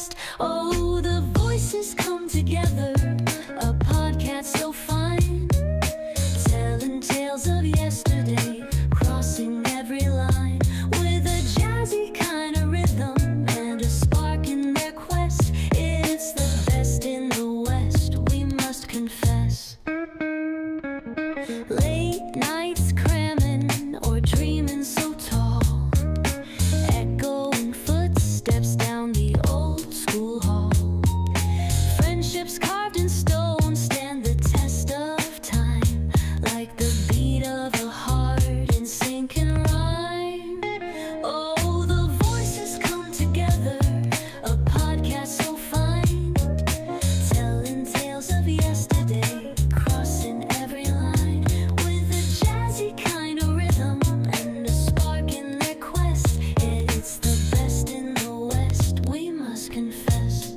West. Oh, the voices come together, a podcast so fine, telling tales of yesterday, crossing every line, with a jazzy kind of rhythm and a spark in their quest. It's the best in the West, we must confess. Late nights cramming or dreaming so tall, echoing footsteps down the old school hall. Friendships carved in stone stand the test of time, like the beat of a heart in sync and rhyme. Oh, the voices come together, a podcast so fine, telling tales of yesterday, crossing every line, with a jazzy kind of rhythm and a spark in their quest. It's the best in the West, we must confess.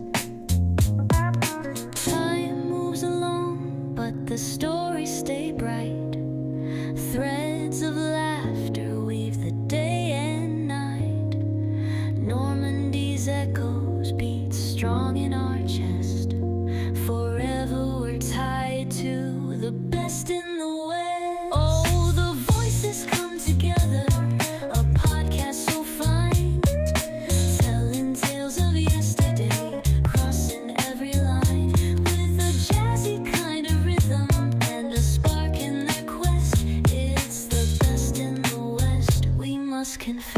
Time moves along, but the stories stay bright. Threads of laughter weave the day and night. Normandy's echoes beat strong in our chest. Forever we're tied to the best in the West. Oh, the voices come together, a podcast so fine, telling tales of yesterday, crossing every line, with a jazzy kind of rhythm and a spark in their quest. It's the best in the West, we must confess.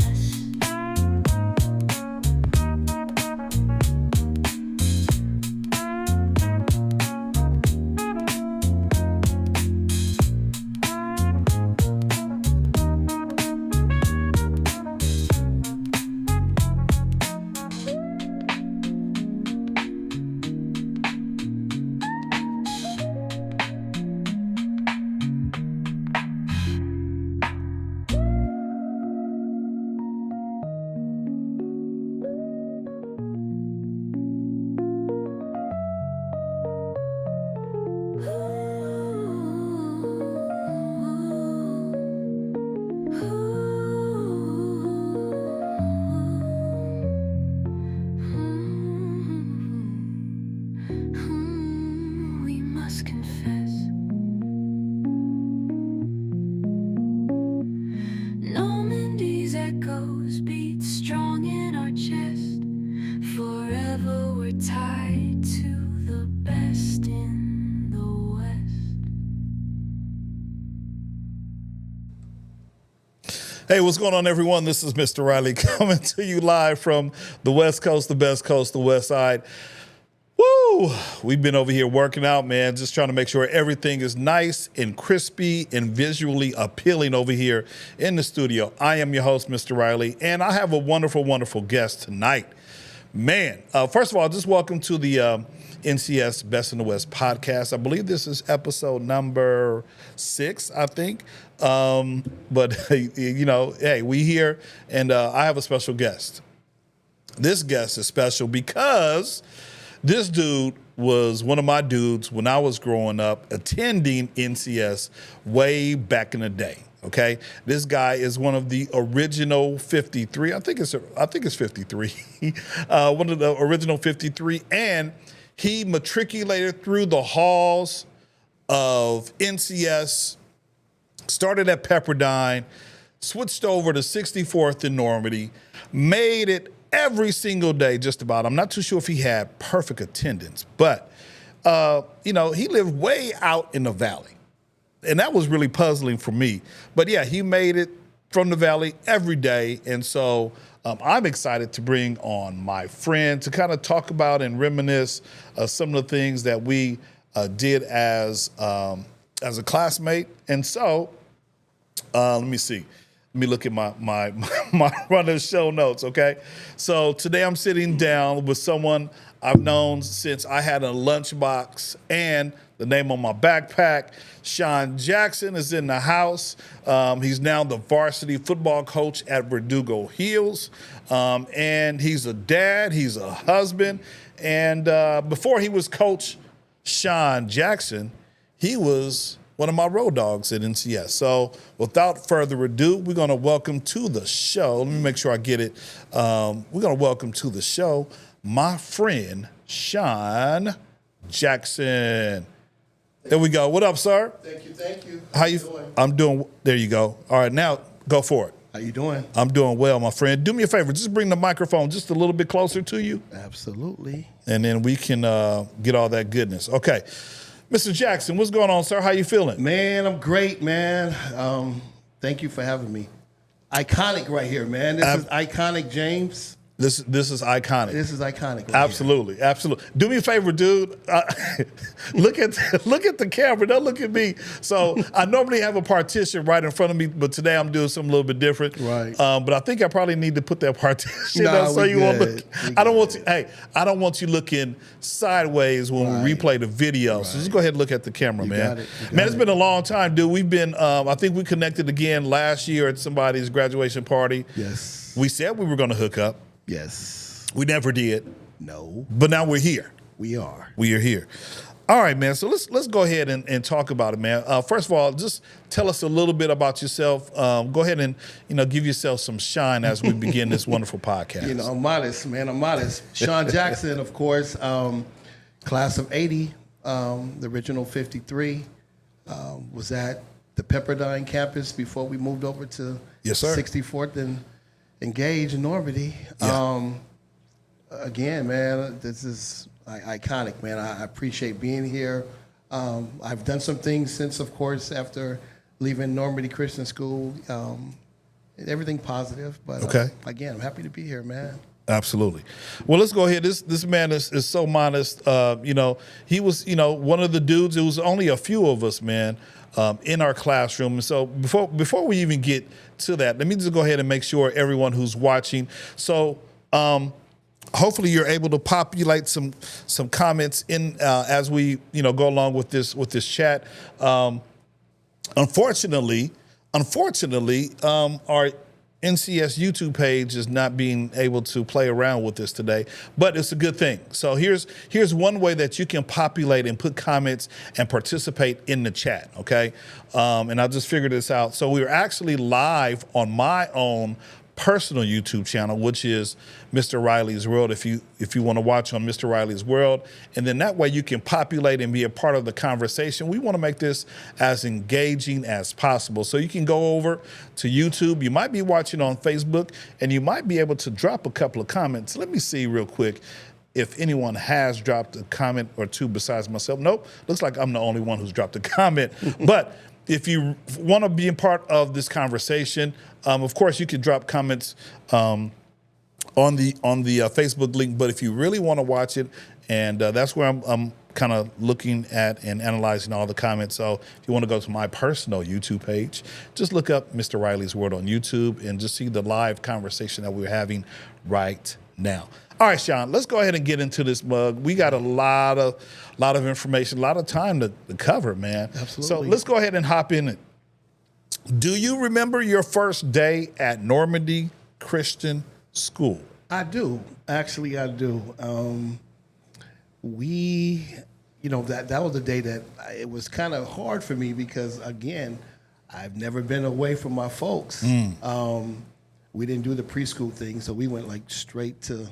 We must confess. Normandy's echoes beat strong in our chest. Forever we're tied to the best in the West. Hey, what's going on, everyone? This is Mr. Riley coming to you live from the West Coast, the best coast, the West Side. Woo! We've been over here working out, man, just trying to make sure everything is nice and crispy and visually appealing over here in the studio. I am your host, Mr. Riley, and I have a wonderful, wonderful guest tonight. Man, first of all, just welcome to the NCS Best in the West podcast. I believe this is episode number 6, I think. But, you know, hey, we here, and I have a special guest. This guest is special because this dude was one of my dudes when I was growing up attending NCS way back in the day. Okay, this guy is one of the original 53. I think it's 53. One of the original 53, and he matriculated through the halls of NCS. Started at Pepperdine, switched over to 64th in Normandy, made it every single day, just about. I'm not too sure if he had perfect attendance, but, you know, he lived way out in the valley. And that was really puzzling for me. But, yeah, he made it from the valley every day. And so I'm excited to bring on my friend to kind of talk about and reminisce some of the things that we did as a classmate. And so let me see. Let me look at my runner's show notes, okay? So today I'm sitting down with someone I've known since I had a lunchbox and the name on my backpack. Sean Jackson is in the house. He's now the varsity football coach at Verdugo Hills. And he's a dad, he's a husband. And before he was Coach Sean Jackson, he was one of my road dogs at NCS. So without further ado, we're going to welcome to the show. Let me make sure I get it. We're going to welcome to the show my friend Sean Jackson. There we go. What up, sir? Thank you, thank you. How you doing? I'm doing. There you go. All right, now go for it. How you doing? I'm doing well, my friend. Do me a favor. Just bring the microphone just a little bit closer to you, Absolutely. and then we can get all that goodness. Okay. Mr. Jackson, what's going on, sir? How you feeling? Man, I'm great, man. Thank you for having me. Iconic right here, man. This is iconic, James. This is iconic. This is iconic. Right Absolutely, absolutely. Do me a favor, dude. Look at the camera. Don't look at me. So I normally have a partition right in front of me, but today I'm doing something a little bit different. Right. But I think I probably need to put that partition Nah, up so we you won't good. look. We I don't good. want you. Hey, I don't want you looking sideways when we Right. replay the video. So just go ahead and look at the camera, You man. got it. You got Man, it's it. been a long time, dude. We've been. I think we connected again last year at somebody's graduation party. Yes. We said we were going to hook up. Yes. We never did, No, but now we're here. we are. We are here. All right, man. So let's go ahead and talk about it, man. First of all, just tell us a little bit about yourself. Go ahead and give yourself some shine as we begin this wonderful podcast. You know, I'm modest, man. I'm modest. Sean Jackson, of course, class of 80, the original 53, was at the Pepperdine campus before we moved over to Yes, sir. 64th and Gage in Normandy. Yeah. Again, man, this is iconic, man. I appreciate being here. I've done some things since, of course, after leaving Normandy Christian School. Everything positive, but Okay. Again, I'm happy to be here, man. Absolutely. Well, let's go ahead. This man is so modest. He was one of the dudes. It was only a few of us, man, in our classroom. And so before we even get to that, let me just go ahead and make sure everyone who's watching. So hopefully you're able to populate some comments in as we go along with this chat. Unfortunately, our NCS YouTube page is not being able to play around with this today, but it's a good thing. So here's one way that you can populate and put comments and participate in the chat, okay? And I just figured this out. So we're actually live on my own personal YouTube channel, which is Mr. Riley's World. If you want to watch on Mr. Riley's World, and then that way you can populate and be a part of the conversation. We want to make this as engaging as possible. So you can go over to YouTube. You might be watching on Facebook, and you might be able to drop a couple of comments. Let me see real quick if anyone has dropped a comment or two besides myself. Nope, looks like I'm the only one who's dropped a comment. But if you want to be a part of this conversation, of course, you can drop comments on the Facebook link. But if you really want to watch it, and that's where I'm kind of looking at and analyzing all the comments. So if you want to go to my personal YouTube page, just look up Mr. Riley's World on YouTube and just see the live conversation that we're having right now. All right, Sean, let's go ahead and get into this mug. We got a lot of information, a lot of time to cover, man. Absolutely. So let's go ahead and hop in it. Do you remember your first day at Normandy Christian School? I do. Actually, I do. That was the day that it was kind of hard for me because, again, I've never been away from my folks. We didn't do the preschool thing, so we went straight to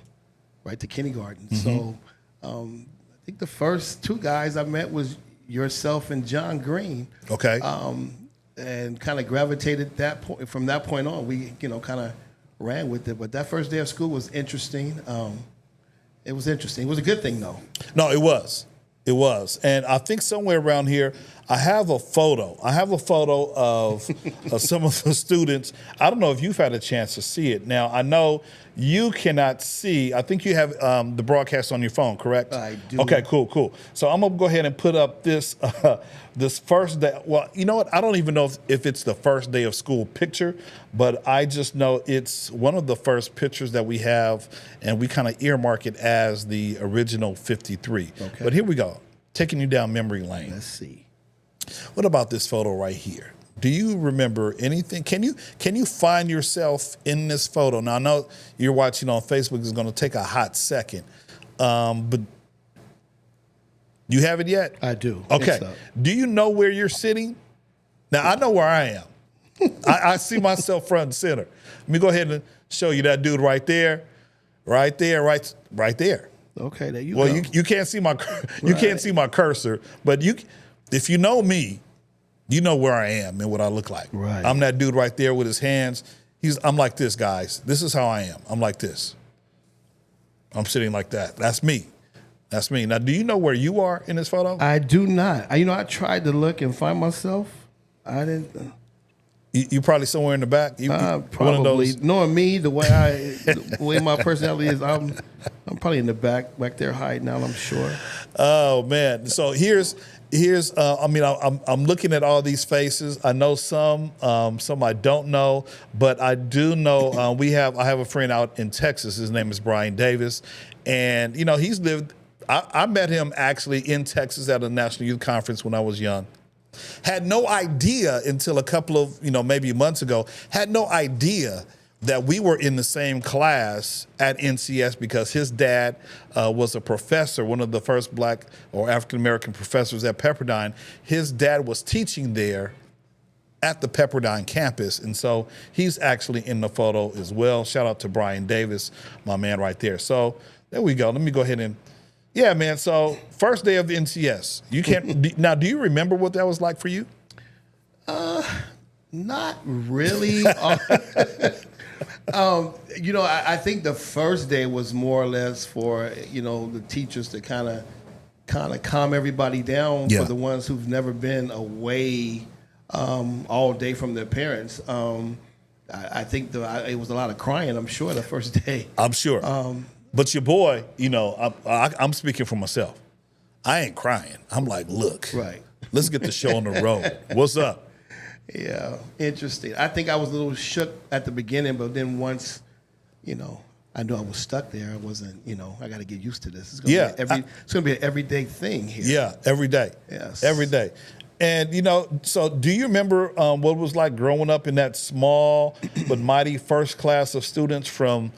kindergarten. So I think the first two guys I met was yourself and John Green. Okay. And kind of gravitated from that point on. We kind of ran with it. But that first day of school was interesting. It was interesting. It was a good thing, though. No, it was. It was. And I think somewhere around here, I have a photo. Of some of the students. I don't know if you've had a chance to see it. Now, I know you cannot see. I think you have the broadcast on your phone, correct? I do. Okay, cool. So I'm going to go ahead and put up this this first day. Well, you know what? I don't even know if it's the first day of school picture, but I just know it's one of the first pictures that we have, and we kind of earmark it as the original 53. Okay. But here we go, taking you down memory lane. Let's see. What about this photo right here? Do you remember anything? Can you find yourself in this photo? Now, I know you're watching on Facebook. It's going to take a hot second, but you have it yet? I do. Okay. It's up. Do you know where you're sitting? Now, I know where I am. I see myself front and center. Let me go ahead and show you that dude right there. Right there. Okay, there you Well, go. you can't see my you can't see my cursor, but if you know me, you know where I am and what I look like. Right. I'm that dude right there with his hands. I'm like this, guys. This is how I am. I'm like this. I'm sitting like that. That's me. That's me. Now, do you know where you are in this photo? I do not. I tried to look and find myself. I didn't. You probably somewhere in the back. One of Probably. those. Knowing me, the way my personality is, I'm probably in the back there hiding out. I'm sure. Oh man! So here's. I mean, I'm looking at all these faces. I know some I don't know, but I do know I have a friend out in Texas. His name is Brian Davis, and he's lived. I met him actually in Texas at a National Youth Conference when I was young. Had no idea until a couple of maybe months ago. Had no idea that we were in the same class at NCS because his dad was a professor, one of the first Black or African-American professors at Pepperdine. His dad was teaching there at the Pepperdine campus, and so he's actually in the photo as well. Shout out to Brian Davis, my man right there. So there we go. Let me go ahead and, yeah, man. So first day of NCS. You can't, now do you remember what that was like for you? Not really. I think the first day was more or less for the teachers to kind of calm everybody down. Yeah. For the ones who've never been away all day from their parents. I think it was a lot of crying. I'm sure the first day. I'm sure. But your boy, I'm speaking for myself. I ain't crying. I'm like, look, Right. let's get the show on the road. What's up? Yeah, interesting. I think I was a little shook at the beginning, but then once, I knew I was stuck there. I wasn't, I got to get used to this. It's gonna it's going to be an everyday thing here. Yeah, every day. Yes. Every day. And, so do you remember what it was like growing up in that small but mighty first class of students from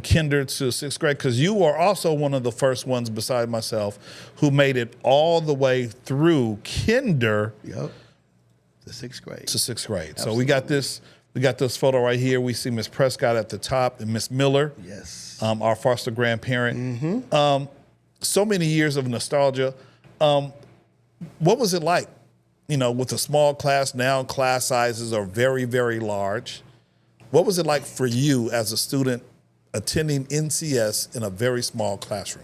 kinder to sixth grade? Because you are also one of the first ones beside myself who made it all the way through kinder. Yep. The sixth grade. To sixth grade. Absolutely. So we got this photo right here. We see Miss Prescott at the top and Miss Miller, Yes. our foster grandparent. Mm-hmm. So many years of nostalgia. What was it like, with a small class? Now class sizes are very, very large. What was it like for you as a student attending NCS in a very small classroom?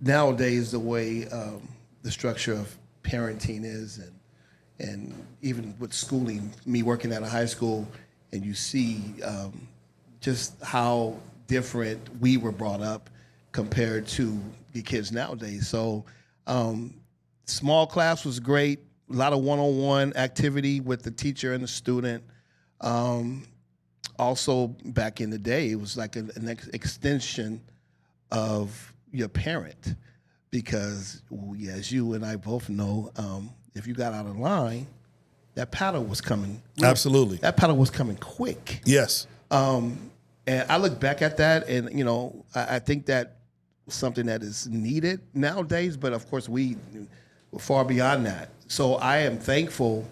Nowadays the way the structure of parenting is, and even with schooling, me working at a high school, and you see just how different we were brought up compared to the kids nowadays. So small class was great, a lot of one-on-one activity with the teacher and the student. Also, back in the day, it was like an extension of your parent because, as you and I both know, if you got out of line, that paddle was coming. Absolutely. That paddle was coming quick. Yes. And I look back at that, and I think that was something that is needed nowadays. But of course, we're far beyond that. So I am thankful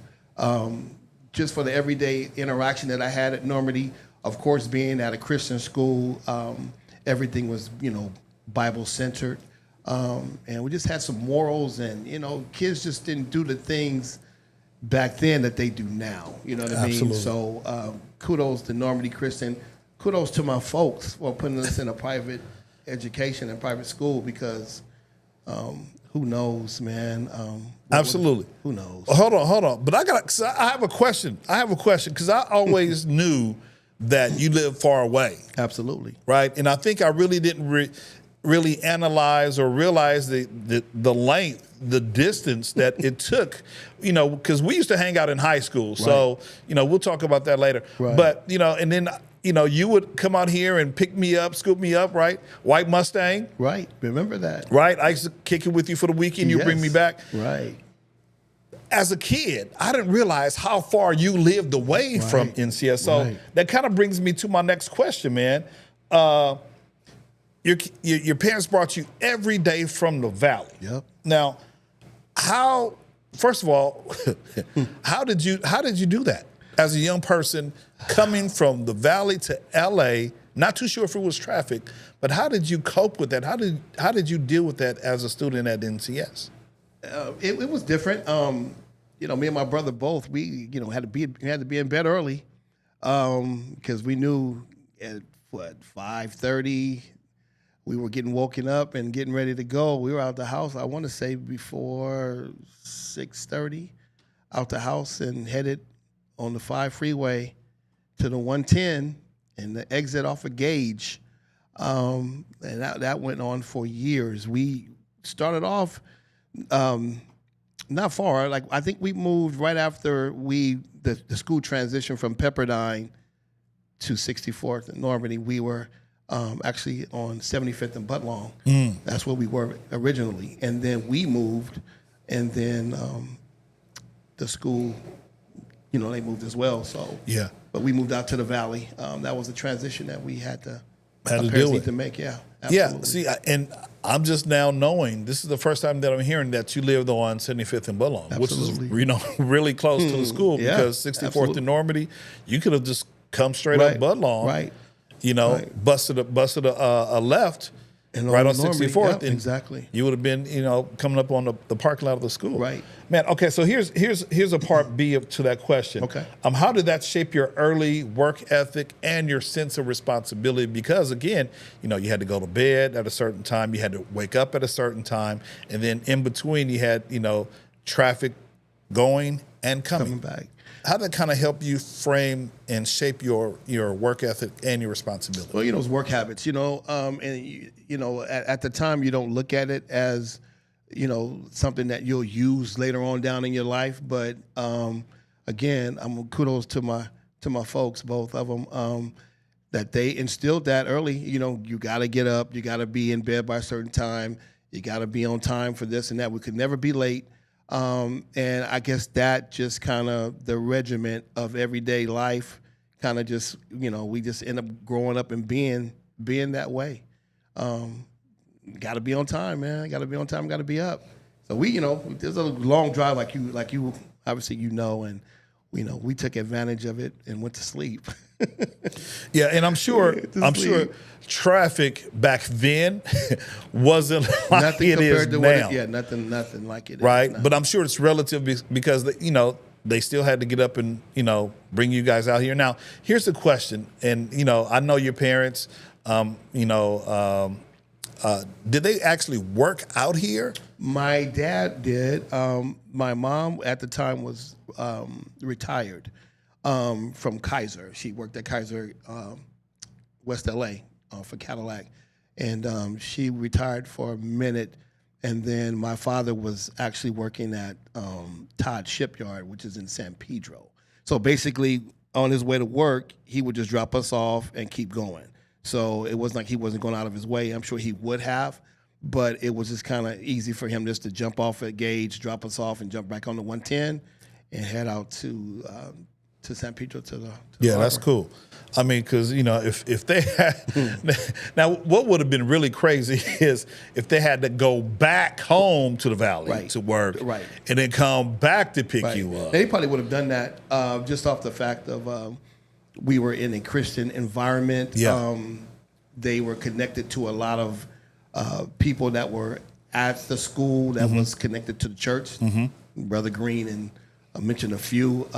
just for the everyday interaction that I had at Normandy. Of course, being at a Christian school, everything was Bible centered. And we just had some morals, and kids just didn't do the things back then that they do now. You know what I mean? Absolutely. So kudos to Normandy Christian. Kudos to my folks for putting us in a private education and private school because who knows, man? Absolutely. Who knows? Hold on. But I have a question. Because I always knew that you lived far away. Absolutely. Right? And I think I really didn't really analyze or realize the length, the distance that it took, because we used to hang out in high school. So, we'll talk about that later. Right. But, and then, you would come out here and pick me up, scoop me up, right? White Mustang. Right. Remember that. Right? I used to kick it with you for the weekend. You bring me Yes. back. Right. As a kid, I didn't realize how far you lived away from NCS. So that kind of brings me to my next question, man. Your parents brought you every day from the valley. Yep. Now, first of all, how did you do that as a young person coming from the valley to LA Not too sure if it was traffic, but how did you cope with that? How did you deal with that as a student at NCS? It was different. You know, me and my brother both, we had to be in bed early, because we knew at 5:30 we were getting woken up and getting ready to go. We were out the house, I want to say before 6:30, out the house and headed on the 5 freeway to the 110 and the exit off of Gage. And that went on for years. We started off not far. Like, I think we moved right after the school transitioned from Pepperdine to 64th in Normandy. We were actually on 75th and Budlong. That's where we were originally. And then we moved, and then the school, they moved as well. So Yeah. but we moved out to the valley. That was a transition that we had to deal with. to make. Yeah, Yeah, absolutely. see, and I'm just now knowing, this is the first time that I'm hearing that you lived on 75th and Budlong, Absolutely. which is, really close to the school, Yeah, because 64th absolutely. and Normandy, you could have just come straight Right, up Budlong, right. busted a left And right on on Normandy, 64th, yeah, and exactly. you would have been, coming up on the parking lot of the school. Right. Man, okay, so here's a part B to that question. Okay. How did that shape your early work ethic and your sense of responsibility? Because again, you had to go to bed at a certain time, you had to wake up at a certain time, and then in between you had, traffic going and coming back. How did that kind of help you frame and shape your work ethic and your responsibility? Well, it's work habits, and at the time you don't look at it as, something that you'll use later on down in your life. But again, kudos to my folks, both of them, that they instilled that early. You got to get up, you got to be in bed by a certain time, you got to be on time for this and that. We could never be late. And I guess that just kind of the regiment of everyday life kind of just, we just end up growing up and being that way. Got to be on time, man. Got to be on time. Got to be up. So there's a long drive like you obviously and we took advantage of it and went to sleep. Yeah, and I'm sure traffic back then wasn't like Nothing it compared is to now. nothing like it is Right, now. but I'm sure it's relative because they still had to get up and bring you guys out here. Now, here's the question, and I know your parents. Did they actually work out here? My dad did. My mom at the time was retired from Kaiser. She worked at Kaiser, West LA, for Cadillac, and she retired for a minute. And then my father was actually working at Todd Shipyard, which is in San Pedro. So basically, on his way to work, he would just drop us off and keep going. So it wasn't like he wasn't going out of his way. I'm sure he would have, but it was just kind of easy for him just to jump off at Gage, drop us off, and jump back on the 110 and head out to San Pedro to the Yeah, that's harbor. cool. I mean, because if they had now, what would have been really crazy is if they had to go back home to the valley Right. to work, Right. and then come back to pick Right. you up. They probably would have done that just off the fact of we were in a Christian environment. Yeah. They were connected to a lot of people that were at the school that Mm-hmm. was connected to the church. Brother Green and I mentioned a few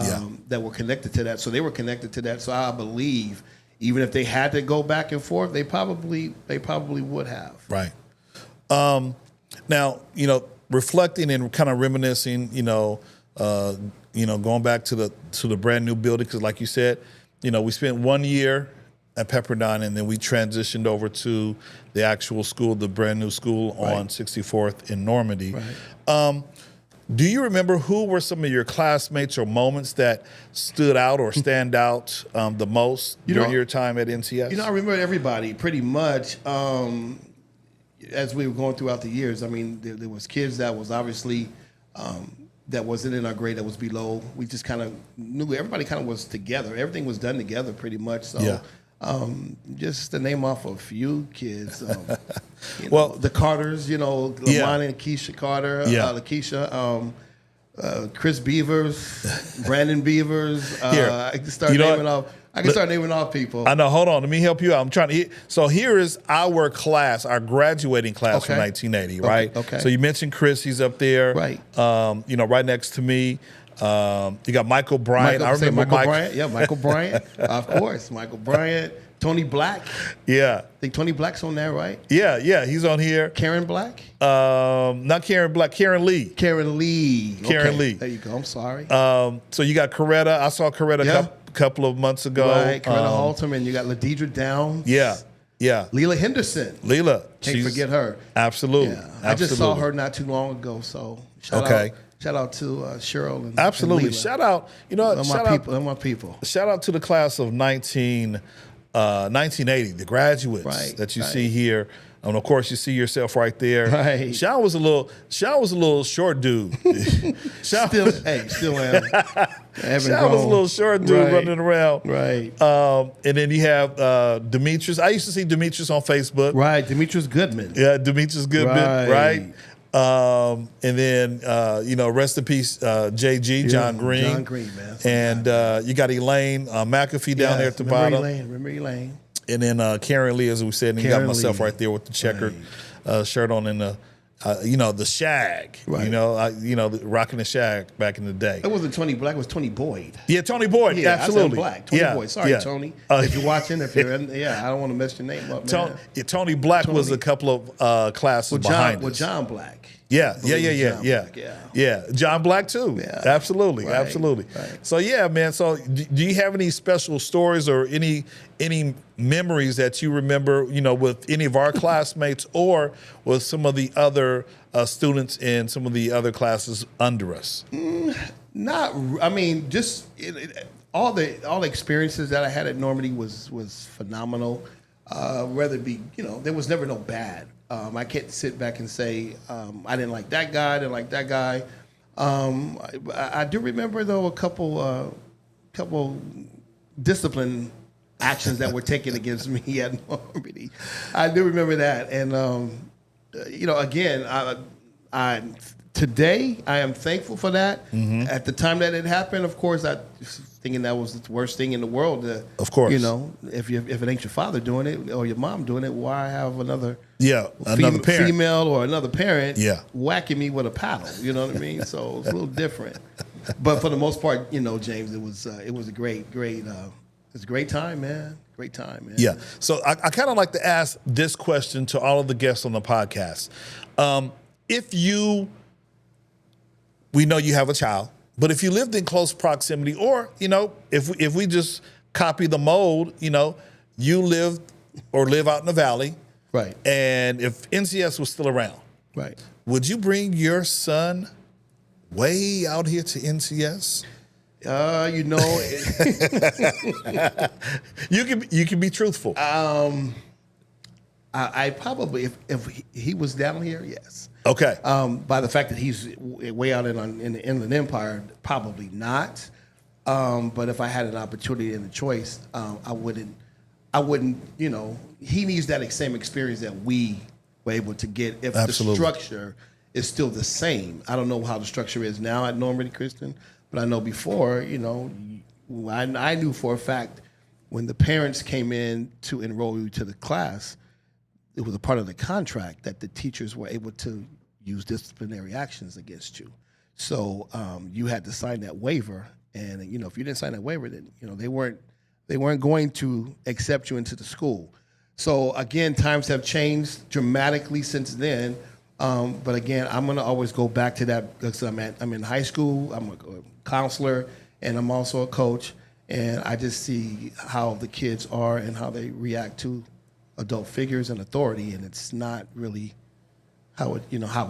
that were connected to that. So they were connected to that. So I believe even if they had to go back and forth, they probably would have. Right. Now, reflecting and kind of reminiscing, going back to the brand new building, because like you said, we spent 1 year at Pepperdine, and then we transitioned over to the actual school, the brand new school on 64th in Normandy. Right. Do you remember who were some of your classmates or moments that stood out or stand out the most during your time at NCS? I remember everybody pretty much as we were going throughout the years. I mean, there was kids that was obviously that wasn't in our grade, that was below. We just kind of knew everybody kind of was together. Everything was done together pretty much. So Yeah. just to name off a few kids, the Carters, Lamont and Keisha Carter, Lakeisha, Chris Beavers, Brandon Beavers. Here, I can start naming off. I can start naming off people. I know. Hold on. Let me help you out. I'm trying to. So here is our class, our graduating class from 1980, right? Okay. So you mentioned Chris. He's up there. Right. Right next to me. You got Michael Bryant. I remember Michael Bryant. Yeah, Michael Bryant. Of course. Michael Bryant. Tony Black. Yeah. I think Tony Black's on there, right? Yeah. He's on here. Karen Black? Not Karen Black. Karen Lee. Karen Lee. Karen Okay. Lee. There you go. I'm sorry. So you got Coretta. I saw Coretta a couple of months ago. Right. Coretta Halterman. You got Ladidra Downs. Yeah. Leela Henderson. Leela. Can't forget her. Absolutely. Yeah. I just saw her not too long ago. So shout out to Cheryl and absolutely. And Leela. Shout out. My people. Shout out to the class of 1980, the graduates that you see here. And of course, you see yourself right there. Right. Sean was a little short dude. Sean Still am. Sean was a little short dude running around. Right. And then you have Demetrius. I used to see Demetrius on Facebook. Right. Demetrius Goodman. Yeah, Demetrius Goodman. Right. And then, rest in peace, JG, John Green. John Green, man. And you got Elaine McAfee down there at the bottom. Remember Elaine. And then Karen Lee, as we said, and you got myself right there with the checkered shirt on and the shag. Right. Rocking the shag back in the day. It wasn't Tony Black, it was Tony Boyd. Yeah, Tony Boyd. Yeah, absolutely. I said Black. Tony Boyd. Sorry, Tony. If you're watching, I don't want to mess your name up, man. Tony Black was a couple of classes behind us. With John Black. Yeah. John Black too. Yeah. Absolutely. Right. So yeah, man. So do you have any special stories or any memories that you remember, with any of our classmates or with some of the other students in some of the other classes under us? Just all the experiences that I had at Normandy was phenomenal. Whether it be, there was never no bad. I can't sit back and say I didn't like that guy, I didn't like that guy. I do remember though a couple discipline actions that were taken against me at Normandy. I do remember that, and again, today I am thankful for that. Mm-hmm. At the time that it happened, of course, I was thinking that was the worst thing in the world. Of course, if it ain't your father doing it or your mom doing it, why have another parent, female or another parent whacking me with a paddle? You know what I mean? So it's a little different. But for the most part, James, it was a great it's a great time, man. Great time, man. Yeah. So I kind of like to ask this question to all of the guests on the podcast. We know you have a child, but if you lived in close proximity, or if we just copy the mold, you live out in the valley, right? And if NCS was still around, right, would you bring your son way out here to NCS? You can be truthful. I probably, if he was down here, yes. Okay. By the fact that he's way out in the Inland Empire, probably not. But if I had an opportunity and a choice, I wouldn't. He needs that same experience that we were able to get. If Absolutely. The structure is still the same, I don't know how the structure is now at Normandy Christian, but I know before, I knew for a fact when the parents came in to enroll you to the class, it was a part of the contract that the teachers were able to use disciplinary actions against you. So you had to sign that waiver, and if you didn't sign that waiver, then they weren't going to accept you into the school. So again, times have changed dramatically since then. But again, I'm going to always go back to that because I'm in high school. I'm a counselor, and I'm also a coach, and I just see how the kids are and how they react to adult figures and authority, and it's not really how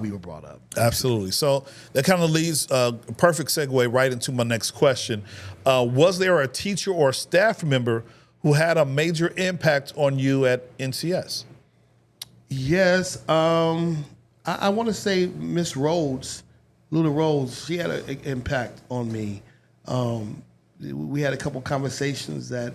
we were brought up. Absolutely. So that kind of leads a perfect segue right into my next question. Was there a teacher or staff member who had a major impact on you at NCS? Yes. I want to say Miss Rhodes, Luna Rhodes, she had an impact on me. We had a couple conversations that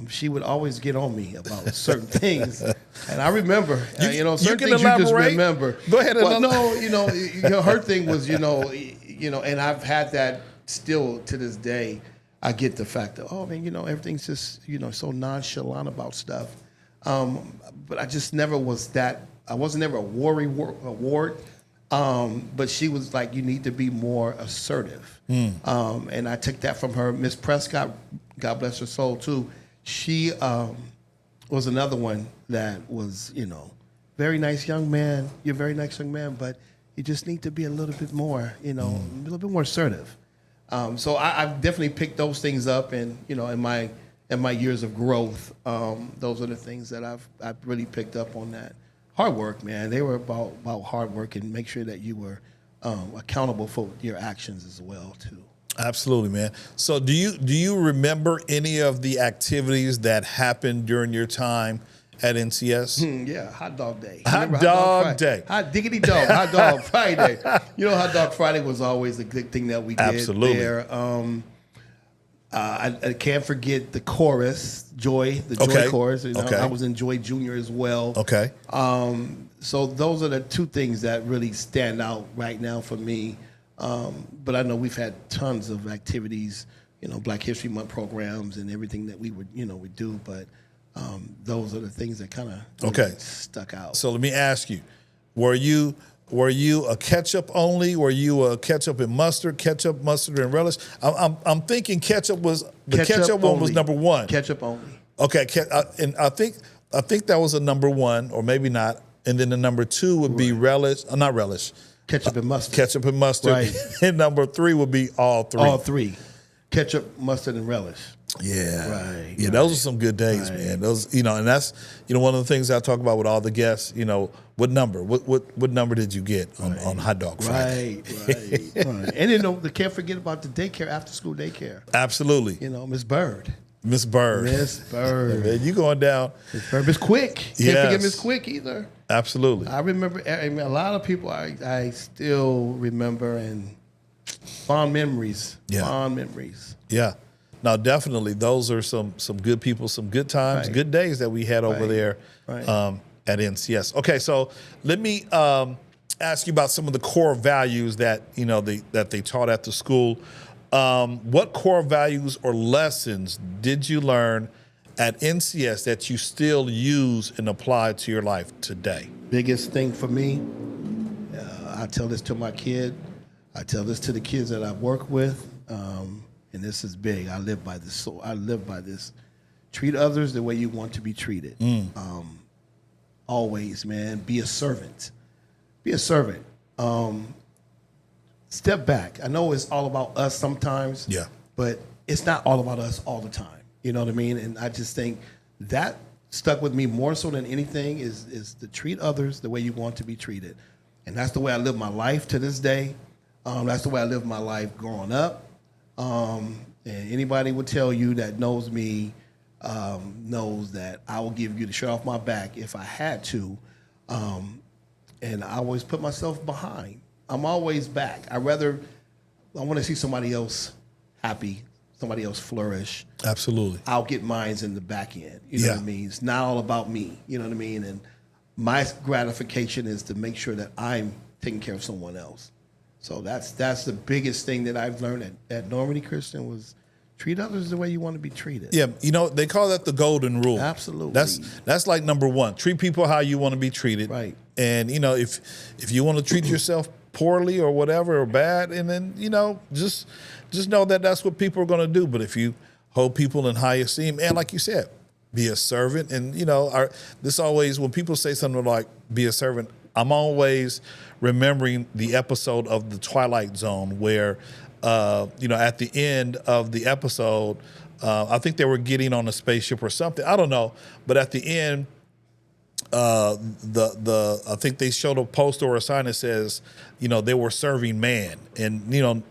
she would always get on me about certain things, and I remember, certain things you just remember. Go ahead. Her thing was, and I've had that still to this day. I get the fact that, oh man, everything's just so nonchalant about stuff. But I just never was that. I wasn't ever a ward. But she was like, you need to be more assertive. And I took that from her. Miss Prescott, God bless her soul too. She was another one that was, very nice young man. You're a very nice young man, but you just need to be a little bit more, a little bit more assertive. So I've definitely picked those things up, and in my years of growth, those are the things that I've really picked up on that. Hard work, man. They were about hard work and make sure that you were accountable for your actions as well too. Absolutely, man. So do you remember any of the activities that happened during your time at NCS? Yeah, hot dog day. Hot dog day. Hot diggity dog. Hot dog Friday. Hot dog Friday was always a good thing that we did Absolutely. there. I can't forget the chorus, Joy chorus. Okay. I was in Joy Junior as well. Okay. So those are the two things that really stand out right now for me. But I know we've had tons of activities, Black History Month programs and everything that we would do. But those are the things that kind of really stuck out. So let me ask you, were you a ketchup only? Were you a ketchup and mustard, and relish? I'm thinking ketchup was the ketchup one was number one. Ketchup only. Okay, and I think that was a number one, or maybe not. And then the number two would be relish, not relish. Ketchup and mustard. Ketchup and mustard. Right. And number three would be all three. All three. Ketchup, mustard, and relish. Yeah. Right. Yeah, those are some good days, man. Those, and that's, one of the things I talk about with all the guests, what number? What number did you get on Hot Dog Friday? Right. And can't forget about the daycare, after school daycare. Absolutely. Miss Bird. Miss Bird. Man, you going down. Miss Bird. Miss Quick. Can't forget Miss Quick either. Absolutely. I remember, a lot of people I still remember, and fond memories. Yeah. Fond memories. Yeah. Now, definitely, those are some good people, some good times, good days that we had over there at NCS. Okay, so let me ask you about some of the core values that that they taught at the school. What core values or lessons did you learn at NCS that you still use and apply to your life today? Biggest thing for me, I tell this to my kid. I tell this to the kids that I work with. And this is big. I live by this. So I live by this. Treat others the way you want to be treated. Always, man. Be a servant. Be a servant. Step back. I know it's all about us sometimes. Yeah. But it's not all about us all the time. You know what I mean? And I just think that stuck with me more so than anything is to treat others the way you want to be treated. And that's the way I live my life to this day. That's the way I lived my life growing up. And anybody would tell you that knows me knows that I will give you the shirt off my back if I had to. And I always put myself behind. I'm always back. I want to see somebody else happy, somebody else flourish. Absolutely. I'll get mines in the back end. You know what I mean? It's not all about me. You know what I mean? And my gratification is to make sure that I'm taking care of someone else. So that's the biggest thing that I've learned at Normandy Christian was treat others the way you want to be treated. Yeah, they call that the golden rule. Absolutely. That's like number one. Treat people how you want to be treated. Right. And if you want to treat yourself poorly or whatever or bad, and then just know that that's what people are going to do. But if you hold people in high esteem, and like you said, be a servant. And this always, when people say something like be a servant, I'm always remembering the episode of The Twilight Zone where, at the end of the episode, I think they were getting on a spaceship or something. I don't know. But at the end, I think they showed a poster or a sign that says, they were serving man. And,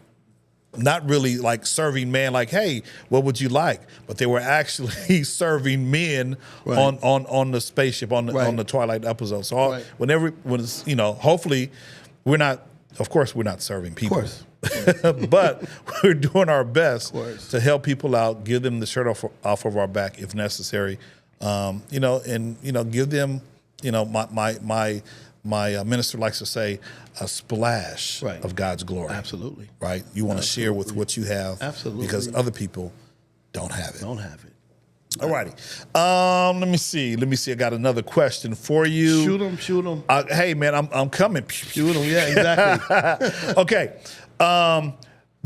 not really like serving man like, hey, what would you like? But they were actually serving men on the spaceship, on the Twilight episode. So when it's, hopefully we're not serving people. Of course. But we're doing our best to help people out, give them the shirt off of our back if necessary. And give them, my minister likes to say, a splash Right. of God's glory. Absolutely. Right? You want to share with what you have. Absolutely. Because other people don't have it. Don't have it. All righty. Let me see. I got another question for you. Shoot them. Hey, man, I'm coming. Shoot them. Yeah, exactly. Okay.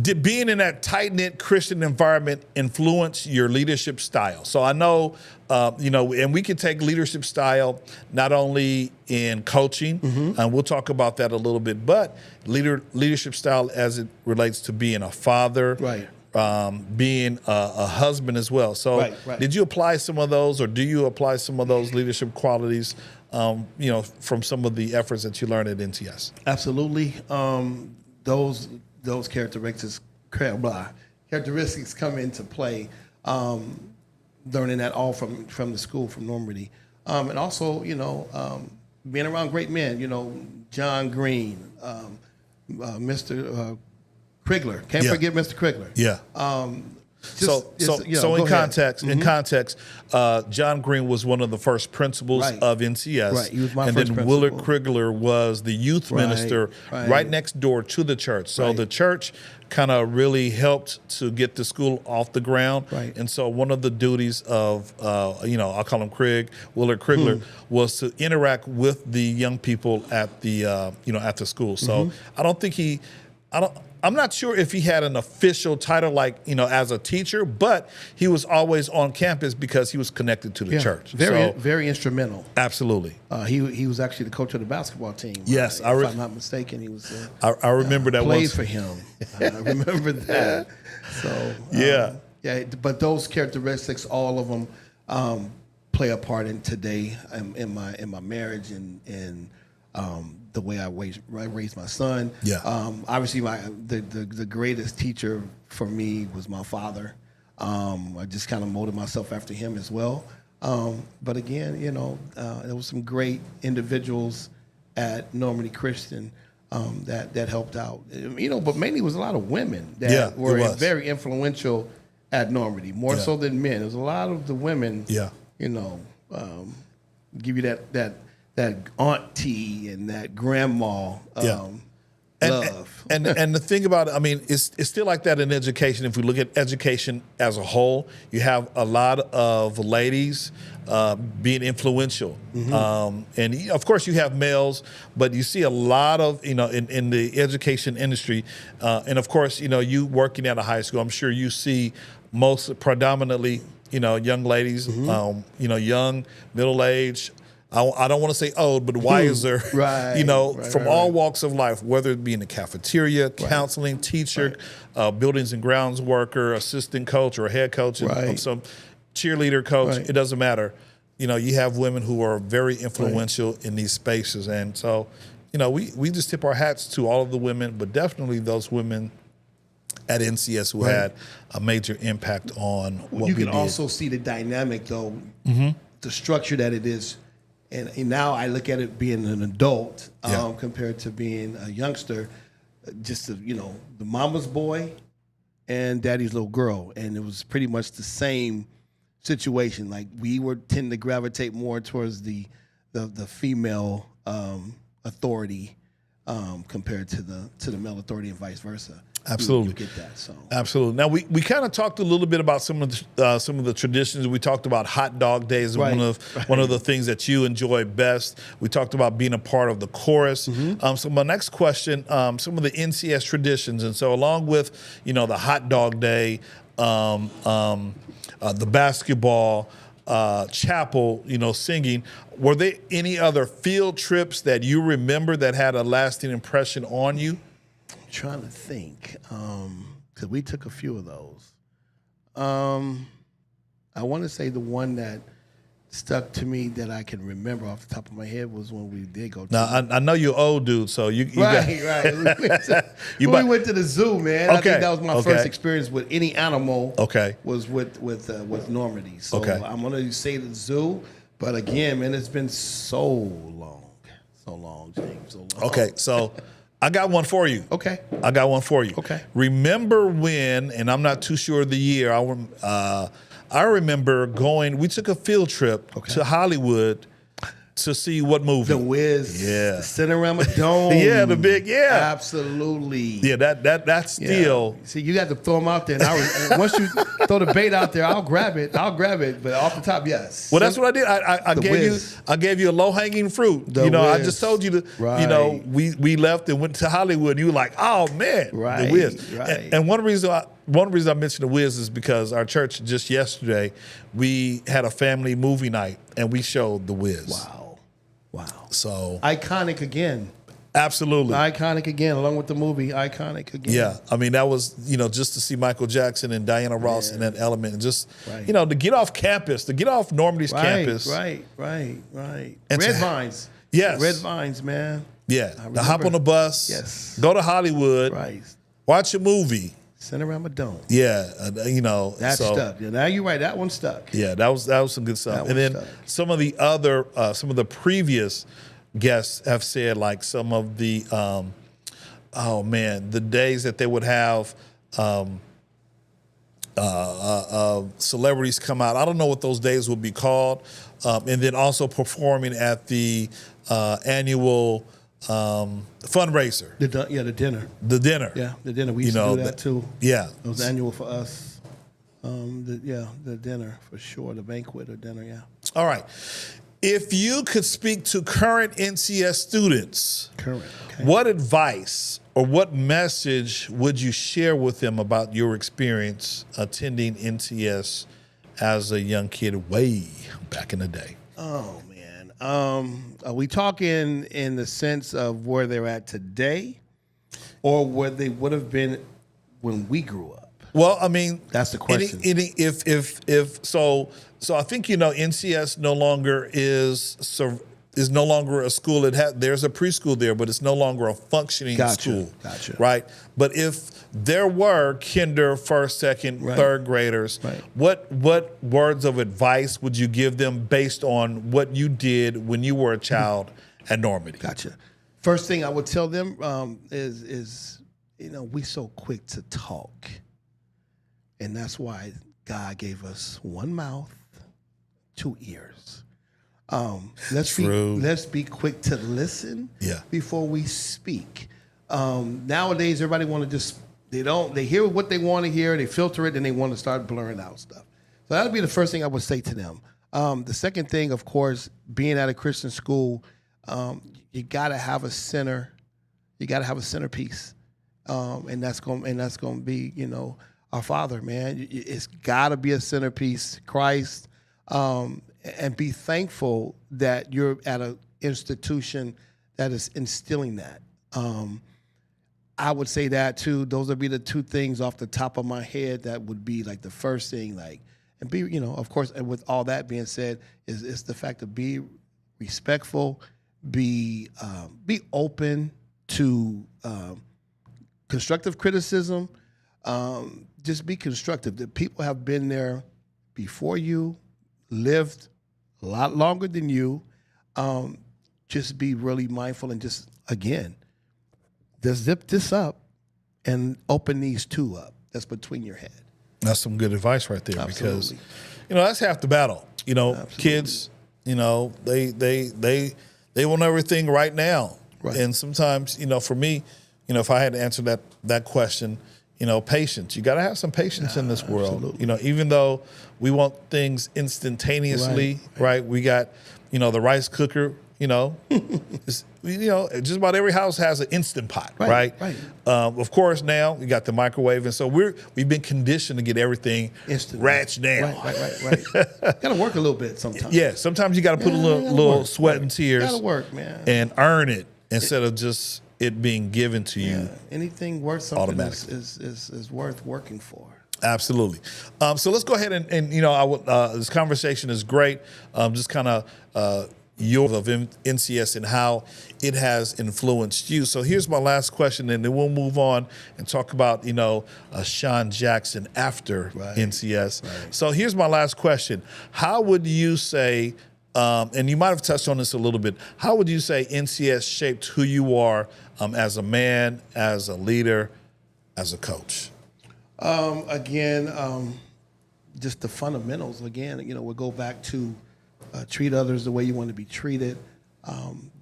Did being in that tight-knit Christian environment influence your leadership style? So I know, and we can take leadership style not only in coaching, and we'll talk about that a little bit, but leadership style as it relates to being a father, Right. Being a husband as well. So Right. did you apply some of those, or do you apply some of those leadership qualities, from some of the efforts that you learned at NTS? Absolutely. Those characteristics come into play. Learning that all from the school, from Normandy, and also being around great men. John Green, Mr. Krigler. Can't forget Mr. Krigler. Yeah. So go in ahead. context, John Green was one of the first principals Right. of NCS. Right, he was my and first then Willard principal. Krigler was the youth minister right next door to the church. So Right. the church kind of really helped to get the school off the ground. Right. And so one of the duties of, I'll call him Willard Krigler, was to interact with the young people at the, at the school. So I don't think I'm not sure if he had an official title as a teacher, but he was always on campus because he was connected to the church. Very instrumental. Absolutely. He was actually the coach of the basketball team. Yes, if I'm not mistaken, he was. I remember that played once. for him. I remember that. So Yeah. But those characteristics, all of them, play a part in today in my marriage and the way I raised my son. Yeah. Obviously, the greatest teacher for me was my father. I just kind of molded myself after him as well. But again, there was some great individuals at Normandy Christian that helped out. But mainly it was a lot of women that were very influential at Normandy, more so than men. There was a lot of the women. Yeah. Give you that auntie and that grandma love. And the thing about it, it's still like that in education. If we look at education as a whole, you have a lot of ladies being influential. And of course you have males, but you see a lot of, in the education industry. And of course, you working at a high school, I'm sure you see predominantly, young ladies, young, middle-aged, I don't want to say old, but wiser, from all walks of life, whether it be in the cafeteria, counseling, teacher, buildings and grounds worker, assistant coach, or a head coach, of some cheerleader coach. It doesn't matter. You have women who are very influential in these spaces. And so, we just tip our hats to all of the women, but definitely those women at NCS who had a major impact on what we did. You can also see the dynamic, though, the structure that it is. And now I look at it being an adult compared to being a youngster, just the mama's boy and daddy's little girl. And it was pretty much the same situation. Like we tend to gravitate more towards the female authority compared to the male authority and vice versa. Absolutely. You get that. So absolutely. Now we kind of talked a little bit about some of the traditions. We talked about hot dog days, one of the things that you enjoy best. We talked about being a part of the chorus. So my next question, some of the NCS traditions, and so along with the hot dog day, the basketball, chapel, singing. Were there any other field trips that you remember that had a lasting impression on you? Trying to think, because we took a few of those. I want to say the one that stuck to me that I can remember off the top of my head was when we did go to. Now, I know you're old, dude, so you right. We went to the zoo, man. I think that was my first experience with any animal. Was with Normandy. So I'm gonna say the zoo, but again, man, it's been so long, James. So long. Okay, so. I got one for you. Okay. I got one for you. Okay. Remember when, and I'm not too sure of the year, I remember we took a field trip to Hollywood to see what movie? The Wiz. Yeah. The Cinerama Dome. Yeah, the big, yeah. Absolutely. Yeah, that's still. Yeah. See, you got to throw them out there. And once you throw the bait out there, I'll grab it. But off the top, yes. Well, that's what I did. I gave you a low hanging fruit. The I Wiz. just told you to. Right. We left and went to Hollywood. And you were like, oh man, Right, the Wiz. right. And one reason I mentioned the Wiz is because our church just yesterday we had a family movie night and we showed the Wiz. Wow. So Iconic again. absolutely. Iconic again, along with the movie. Iconic again. Yeah, I mean that was just to see Michael Jackson and Diana Ross in that element, and just Right. to get off campus, to get off Normandy's campus, Right. And Red to- Vines. Yes. Red Vines, man. Yeah, I to hop remember. on the bus, Yes. go to Hollywood, Right. watch a movie. Cinerama Dome. Yeah, That so, stuck. Yeah, now you're right. That one stuck. Yeah, that was some good stuff. That And then one stuck. some of the previous guests have said like some of the the days that they would have celebrities come out. I don't know what those days would be called. And then also performing at the annual fundraiser, The dinner. the dinner. Yeah, the dinner. We used to do that too. Yeah. It was annual for us. The dinner for sure. The banquet or dinner. Yeah. All right. If you could speak to current NCS students, Current. Okay. what advice or what message would you share with them about your experience attending NCS as a young kid way back in the day? Oh man. Are we talking in the sense of where they're at today, or where they would have been when we grew up? Well, I mean, That's the question. If so, I think NCS no longer is no longer a school. There's a preschool there, but it's no longer a functioning school. Gotcha. Right. But if there were kinder, first, second, Right. third graders, Right. what words of advice would you give them based on what you did when you were a child at Normandy? Gotcha. First thing I would tell them is we so quick to talk, and that's why God gave us one mouth, two ears. True. Let's be quick to listen Yeah. before we speak. Nowadays, everybody want to they hear what they want to hear, they filter it, and they want to start blurring out stuff. So that would be the first thing I would say to them. The second thing, of course, being at a Christian school, you got to have a center. You got to have a centerpiece, and that's going to be our Father, man. It's got to be a centerpiece, Christ. And be thankful that you're at an institution that is instilling that. I would say that too. Those would be the two things off the top of my head that would be like the first thing. And be, of course, and with all that being said, is the fact to be respectful, be open to constructive criticism. Just be constructive. The people have been there before you, lived a lot longer than you. Just be really mindful and just zip this up and open these two up. That's between your head. That's some good advice right there. Absolutely. Because that's half the battle. Absolutely. Kids, they want everything right now. Right. And sometimes, for me, if I had to answer that question, patience. You got to have some patience in this world. Absolutely. Even though we want things instantaneously, right? We got, the rice cooker. Just about every house has an instant pot, right? Right. Of course, now we got the microwave, and so we've been conditioned to get everything Instant. ratched down. Right. Got to work a little bit sometimes. Yeah, sometimes you got to put a gotta little work. sweat and tears. Got to work, man. And earn it instead of just it being given to you. Yeah. Anything worth something Automatically. is worth working for. Absolutely. So let's go ahead and this conversation is great. Just kind of your of NCS and how it has influenced you. So here's my last question, and then we'll move on and talk about Sean Jackson after NCS. Right. So here's my last question: how would you say? And you might have touched on this a little bit. How would you say NCS shaped who you are as a man, as a leader, as a coach? Just the fundamentals. Again, we'll go back to treat others the way you want to be treated,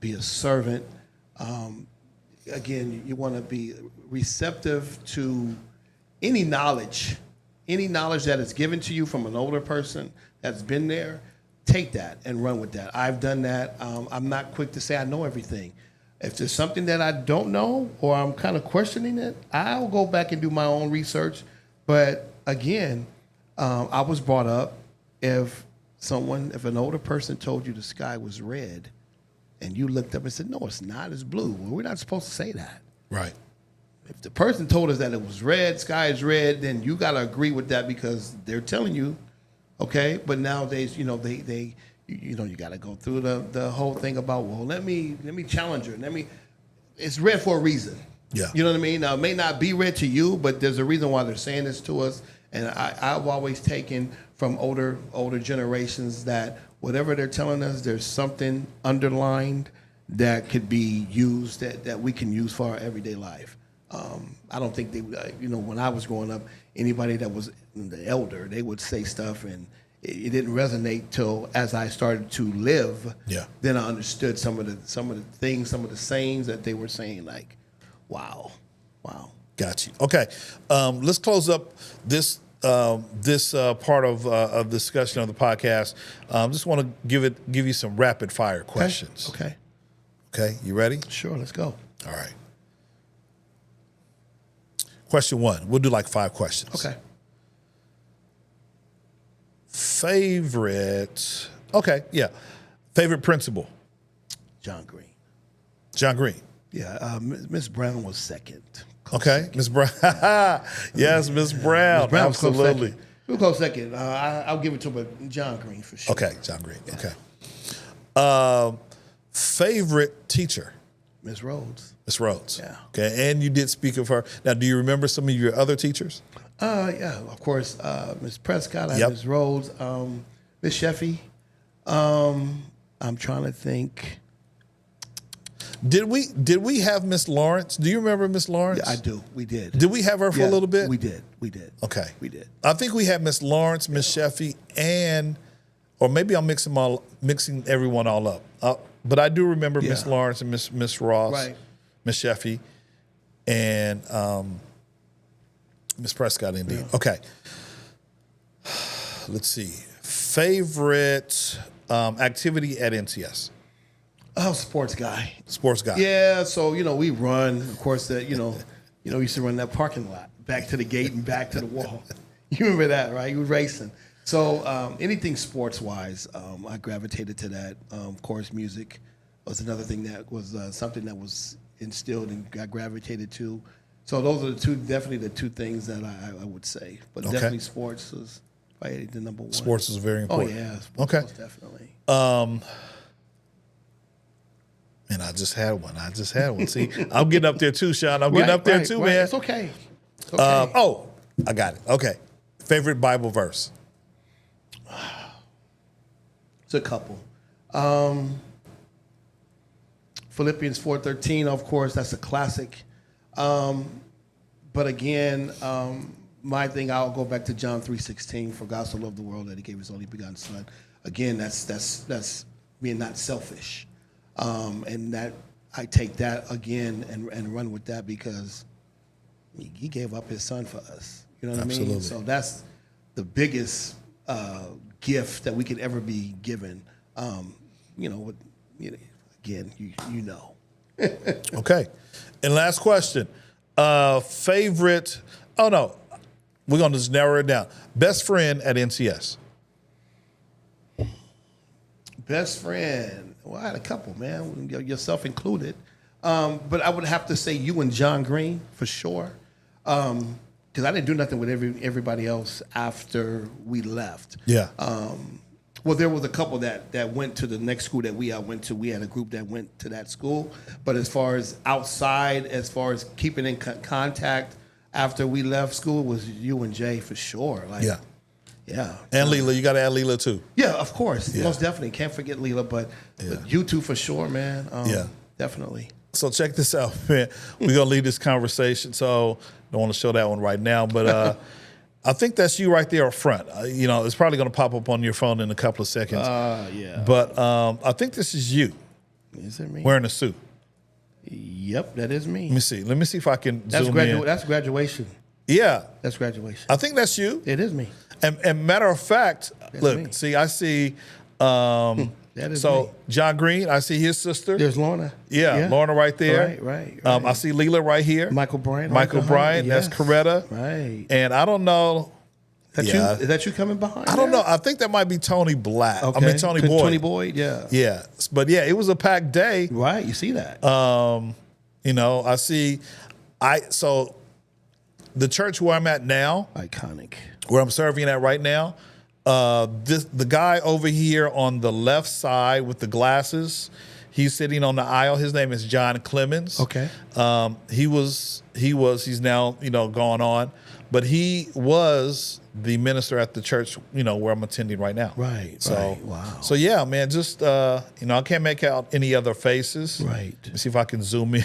be a servant. Again, you want to be receptive to any knowledge that is given to you from an older person that's been there. Take that and run with that. I've done that. I'm not quick to say I know everything. If there's something that I don't know or I'm kind of questioning it, I'll go back and do my own research. But again, I was brought up if an older person told you the sky was red and you looked up and said, no, it's not, it's blue. Well, we're not supposed to say that. Right. If the person told us that it was red, sky is red, then you got to agree with that because they're telling you, okay? But nowadays, you got to go through the whole thing about, well, let me challenge her. It's red for a reason. Yeah. You know what I mean? Now, it may not be red to you, but there's a reason why they're saying this to us. And I've always taken from older generations that whatever they're telling us, there's something underlined that could be used that we can use for our everyday life. I don't think when I was growing up, anybody that was the elder, they would say stuff and it didn't resonate till as I started to live. Yeah. Then I understood some of the things, some of the sayings that they were saying, like, wow. Got you. Okay, let's close up this part of discussion of the podcast. Just want to give you some rapid fire questions. Okay, you ready? Sure, let's go. All right. Question 1. We'll do like 5 questions. Okay. Favorite. Okay, yeah. Favorite principal. John Green. John Green. Yeah, Miss Brown was second. Okay, Miss Brown. Yes, Miss Brown. Miss Brown was close Absolutely. second. We'll go second. I'll give it to John Green for sure. Okay, John Green. Okay. Favorite teacher. Miss Rhodes. Miss Rhodes. Yeah. Okay, and you did speak of her. Now, do you remember some of your other teachers? Yeah, of course. Miss Prescott, Yep. Miss Rhodes, Miss Sheffy. I'm trying to think. Did we have Miss Lawrence? Do you remember Miss Lawrence? Yeah, I do. We did. Did we have her for a little bit? We did. Okay. We did. I think we had Miss Lawrence, Miss Sheffy, or maybe I'm mixing everyone all up. But I do remember Miss Yeah. Lawrence and Miss Ross, Right. Miss Sheffy, and Miss Prescott. Indeed. Yeah. Okay. Let's see. Favorite activity at NCS. Oh, sports guy. Sports guy. Yeah, so we run. Of course, we used to run that parking lot back to the gate and back to the wall. You remember that, right? You were racing. So anything sports wise, I gravitated to that. Of course, music was another thing that was something that was instilled and I gravitated to. So those are definitely the two things that I would say. But Okay. definitely sports was probably the number one. Sports is very Oh important. yeah. Sports Okay. was definitely. Man, I just had one. See, I'm getting up there too, Sean. I'm getting up there too, right. man. It's okay. It's okay. I got it. Okay. Favorite Bible verse. It's a couple. Philippians 4:13, of course, that's a classic. But again, my thing, I'll go back to John 3:16. For God so loved the world that He gave His only begotten Son. Again, that's being not selfish, and that I take that again and run with that because He gave up His Son for us. You know what I mean? Absolutely. So that's the biggest gift that we could ever be given. Again, you know. Okay. And last question. Favorite. Oh no, we're gonna just narrow it down. Best friend at NCS. Best friend. Well, I had a couple, man, yourself included. But I would have to say you and John Green for sure. Because I didn't do nothing with everybody else after we left. Yeah. Well, there was a couple that went to the next school that we went to. We had a group that went to that school. But as far as outside, as far as keeping in contact after we left school, it was you and Jay for sure. Like, Yeah. Yeah. And Leela, you got to add Leela too. Yeah, of course. Yeah. Most definitely. Can't forget Leela, but you two for sure, man. Yeah. Definitely. So check this out, man. We're gonna leave this conversation. So don't want to show that one right now, but I think that's you right there up front. You know, it's probably going to pop up on your phone in a couple of seconds. Yeah. But I think this is you Is it me? wearing a suit. Yep, that is me. Let me see. Let me see if I can That's zoom in. That's graduation. Yeah, That's graduation. I think that's you. It is me. And matter of fact, look, me. see, I see. That is So me. John Green, I see his sister. There's Lorna. Yeah, Lorna right there. Right. I see Leela right here. Michael Bryant. Michael right Bryant. behind That's me. Coretta. Right. And I don't know. Yeah. Is that you coming behind? I don't know. I think that might be Tony Black. Okay. I mean Tony Boyd. Tony Boyd. Yeah. Yeah, but yeah, it was a packed day. Right. You see that? You know, I see. So the church where I'm at now, Iconic. where I'm serving at right now, the guy over here on the left side with the glasses, he's sitting on the aisle. His name is John Clemens. Okay. He's now, you know, gone on, but he was the minister at the church, you know, where I'm attending right now. Right. So, right. Wow. So yeah, man, just, you know, I can't make out any other faces. Right. Let me see if I can zoom in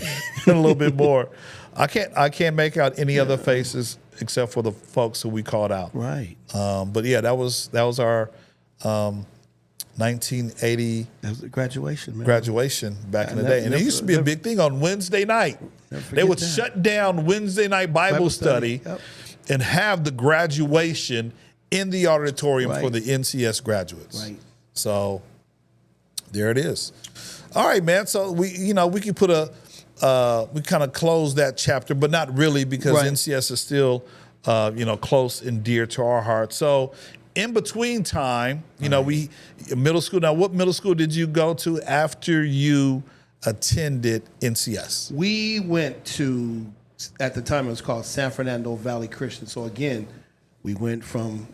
a little bit more. I can't make out any other faces except for the folks who we called out. Right. But yeah, that was our 1980 That was the graduation, man. graduation back in the never- day. And it never- used to be a never- big thing on Wednesday night. Never They forget would that. shut down Wednesday night Bible study Yep. and have the graduation in the auditorium for Right. the NCS graduates. Right. So there it is. All right, man. So we can put we kind of close that chapter, but not really because Right. NCS is still, close and dear to our hearts. So in between time, we middle school. Now, what middle school did you go to after you attended NCS? We went to, at the time it was called San Fernando Valley Christian. So again, we went from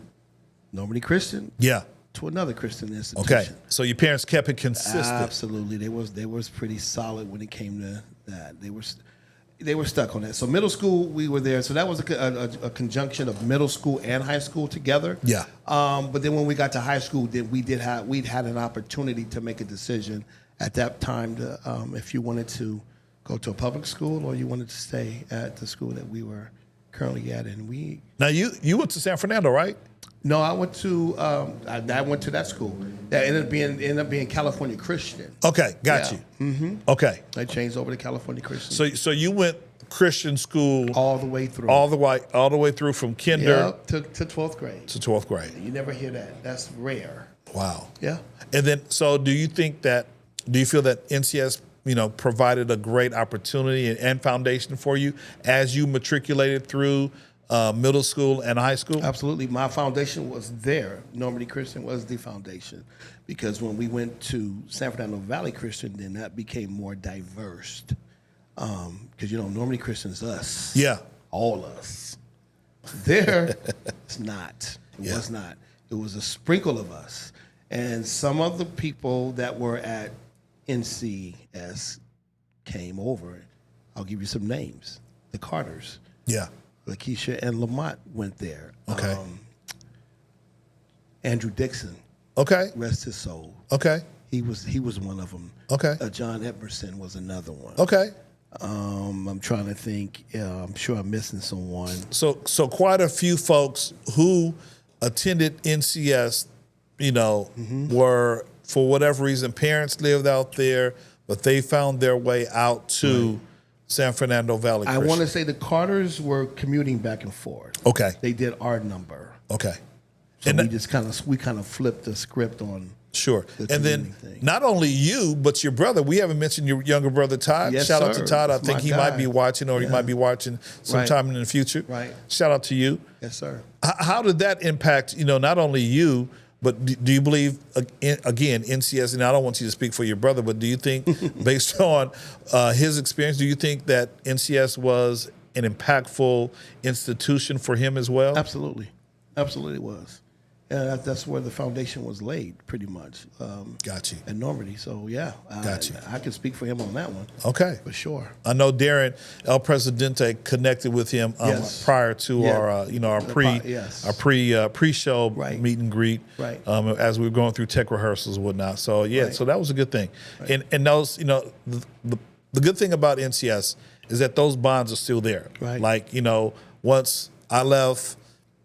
Normandy Christian Yeah. to another Christian institution. Okay. So your parents kept it consistent. Absolutely, they was pretty solid when it came to that. They were stuck on that. So middle school, we were there. So that was a conjunction of middle school and high school together. Yeah. But then when we got to high school, then we'd had an opportunity to make a decision at that time to if you wanted to go to a public school or you wanted to stay at the school that we were currently at. And we Now you went to San Fernando, right? no, I went to I went to that school. That ended up being California Christian. Okay, got Yeah. you. Mm-hmm. Okay. I changed over to California Christian. So you went Christian school all the way through. all the way through from kinder to 12th grade. to 12th grade. You never hear that. That's rare. Wow. Yeah. And then, so do you feel that NCS, provided a great opportunity and foundation for you as you matriculated through middle school and high school? Absolutely. My foundation was there. Normandy Christian was the foundation. Because when we went to San Fernando Valley Christian, then that became more diverse. Because, Normandy Christian is us. Yeah. All us. There, it's not. It was not. It was a sprinkle of us. And some of the people that were at NCS came over. I'll give you some names. The Carters. Yeah. Lakeisha and Lamont went there. Okay. Andrew Dixon, Okay. rest his soul. Okay. He was one of them. Okay. John Emerson was another one. Okay. I'm trying to think. I'm sure I'm missing someone. So quite a few folks who attended NCS, were, for whatever reason, parents lived out there, but they found their way out to San Fernando Valley I Christian. want to say the Carters were commuting back and forth. Okay. They did our number. Okay. So And we just kind of flipped the script on. Sure. the And then commuting thing. not only you, but your brother. We haven't mentioned your younger brother, Todd. Yes, Shout out to sir. Todd. I That's think my he guy. might be watching, or he might be watching sometime in the future. Right. Shout out to you. Yes, sir. How did that impact, not only you, but do you believe, again, NCS, and I don't want you to speak for your brother, but do you think, based on his experience, do you think that NCS was an impactful institution for him as well? Absolutely. Absolutely it was. And that's where the foundation was laid, pretty much. Got you. At Normandy. So, yeah. Got you. I can speak for him on that one. Okay. For sure. I know Darren El Presidente connected with him Yes. prior to Yeah. our Yes. pre-show Right. meet and greet, Right. As we were going through tech rehearsals and whatnot. So yeah, Right. so that was a good thing. And those, the good thing about NCS is that those bonds are still there. Right. Like once I left,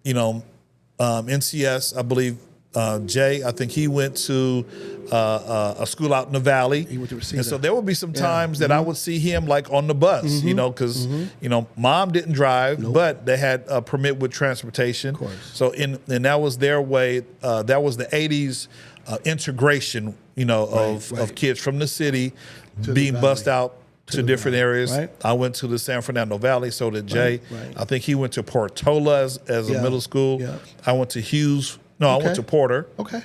NCS, I believe. Jay, I think he went to a school out in the valley. He went to Reseda. And so there would be some times that I would see him like on the bus, because mom didn't drive, but they had a permit with transportation. Of course. So and that was their way. That was the '80s integration, of kids from the city being bussed out to different areas. Right. I went to the San Fernando Valley, so did Jay. Right. I think he went to Portola as a middle school. Yeah. I went to Hughes. No, I went to Porter Okay.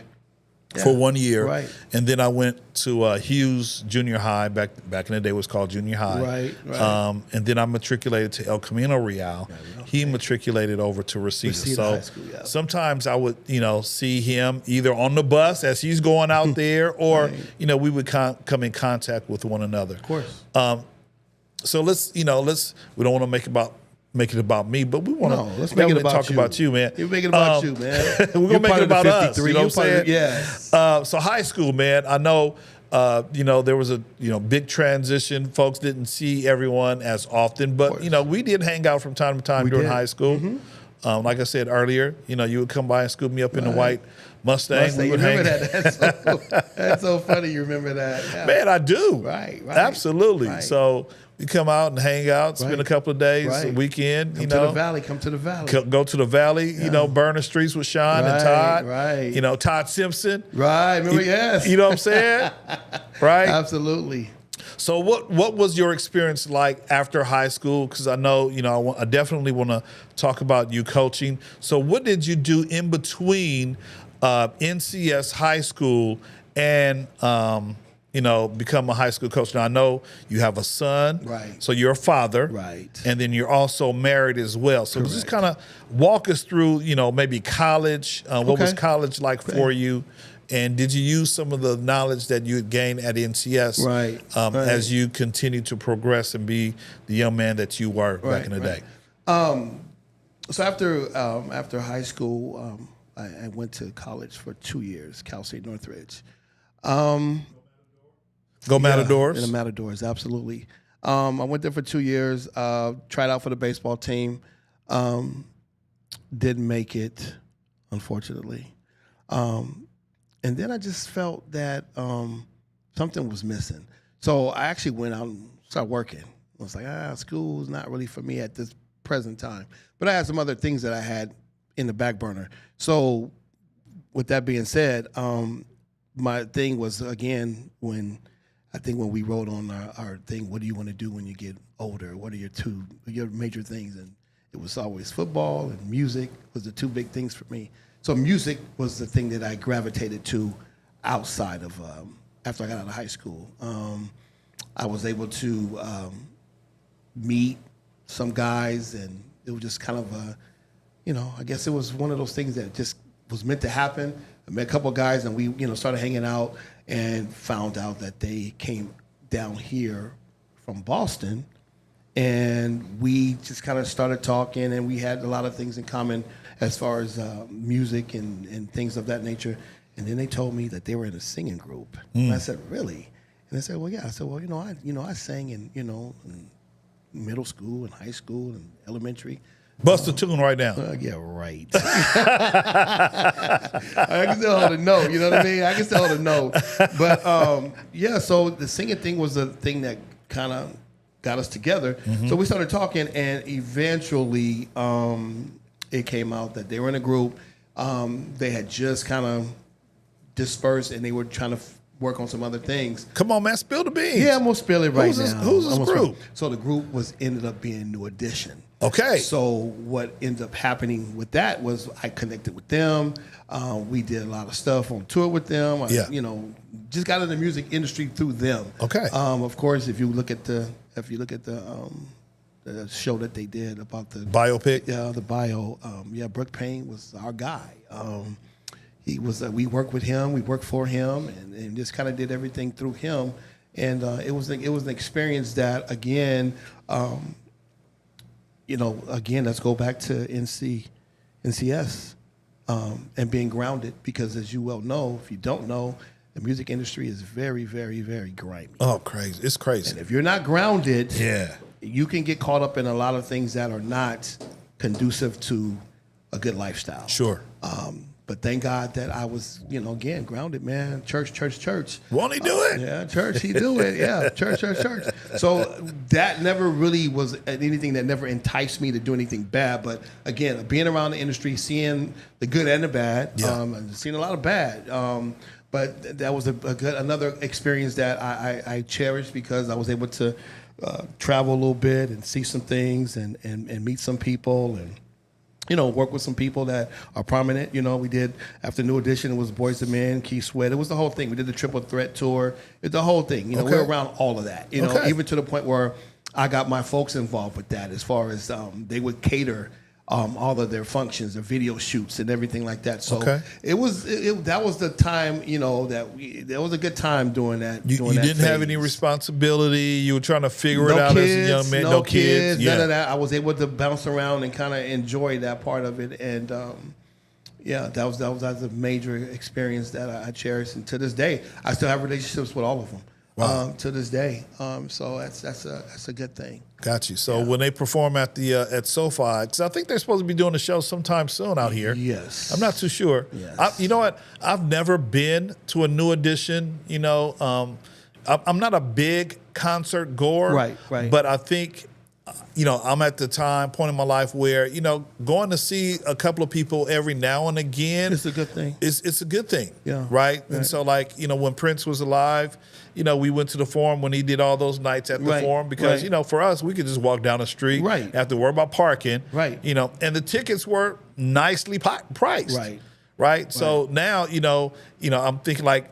for 1 year. Right. And then I went to Hughes Junior High. Back in the day, it was called Junior High. Right. And then I matriculated to El Camino Real. He matriculated over to Reseda. Reseda So High School, yeah. sometimes I would, see him either on the bus as he's going out there, or, we would come in contact with one another. Of course. So let's we don't want to make it about me, but we want to let's make it about talk you. about you, man. You make it about you, man. We're gonna make it about us. You know what I'm saying? Yes. So high school, man. I know. There was a big transition. Folks didn't see everyone as often, but we did hang out from time to time during did. high school. Like I said earlier, you would come by and scoop me up in the white Mustang. We You would remember hang. that? That's so funny. You remember that? Yeah. Man, I do. Right. Absolutely. Right. So we come out and hang out, spend a couple of days, a Right. weekend. Come to the valley. Come to the valley. Go to the valley. Burn the streets with Sean and Todd. Right. Todd Simpson. Right. Remember? Yes. You know what I'm saying? Right. Absolutely. So what was your experience like after high school? Because I know, I definitely want to talk about you coaching. So what did you do in between NCS high school and, become a high school coach? Now, I know you have a son. Right. So you're a father. Right. And then you're also married as well. So just kind of walk us through, maybe college. What was college like for you? And did you use some of the knowledge that you had gained at NCS as you continue to progress and be the young man that you were back in the day? So after high school, I went to college for 2 years, Cal State Northridge. Go Matadors. In the Matadors, absolutely. I went there for 2 years, tried out for the baseball team. Didn't make it, unfortunately. And then I just felt that something was missing. So I actually went out and started working. I was like, school's not really for me at this present time. But I had some other things that I had in the back burner. So with that being said, my thing was, again, when we wrote on our thing, what do you want to do when you get older? What are your major things? And it was always football and music was the two big things for me. So music was the thing that I gravitated to outside of, after I got out of high school. I was able to meet some guys, and it was just kind of I guess it was one of those things that just was meant to happen. I met a couple of guys, and we, started hanging out and found out that they came down here from Boston, and we just kind of started talking, and we had a lot of things in common as far as music and things of that nature. And then they told me that they were in a singing group. And I said, really? And they said, well, yeah. I said, well, I sang in middle school and high school and elementary. Bust a tune right now. Yeah, right. I can still hold a note, you know what I mean? I can still hold a note. But, so the singing thing was the thing that kind of got us together. So we started talking, and eventually it came out that they were in a group. They had just kind of dispersed, and they were trying to work on some other things. Come on, man, spill the beans. Yeah, I'm going to spill it right now. Who's this group? So the group ended up being New Edition. Okay. So what ended up happening with that was I connected with them. We did a lot of stuff on tour with them. I, just got in the music industry through them. Okay. Of course, if you look at the show that they did about the biopic, the bio, Brooke Payne was our guy. He was. We worked with him. We worked for him, and just kind of did everything through him. And it was an experience that again. Again, let's go back to NCS, and being grounded, because as you well know, if you don't know, the music industry is very, very, very grimy. Oh, crazy. It's crazy. And if you're not grounded, yeah, you can get caught up in a lot of things that are not conducive to a good lifestyle. Sure. But thank God that I was, again, grounded, man. Church. Won't he do it? Yeah, church, he do it. Yeah, church. So that never really was anything that never enticed me to do anything bad. But again, being around the industry, seeing the good and the bad, I've seen a lot of bad. But that was another experience that I cherished because I was able to travel a little bit and see some things and meet some people and work with some people that are prominent. We did, after New Edition, it was Boyz II Men, Keith Sweat. It was the whole thing. We did the Triple Threat Tour. It's the whole thing. We're around all of that. Even to the point where I got my folks involved with that as far as they would cater all of their functions, their video shoots and everything like that. So that was the time, that was a good time doing that. You didn't have any responsibility. You were trying to figure it out as a young man. No kids. None of that. I was able to bounce around and kind of enjoy that part of it. And that was a major experience that I cherish. And to this day, I still have relationships with all of them. Wow. To this day, so that's a good thing. Got you. So when they perform at the at SoFi, because I think they're supposed to be doing a show sometime soon out here. Yes, I'm not too sure. Yes. You know what? I've never been to a New Edition. I'm not a big concert goer. Right. But I think, I'm at the point in my life where, going to see a couple of people every now and again. It's a good thing. It's a good thing. Yeah. Right? And so, when Prince was alive, we went to the Forum when he did all those nights at the Forum because, for us, we could just walk down the street. Right. Have to worry about parking. Right. And the tickets were nicely priced. Right. So now, I'm thinking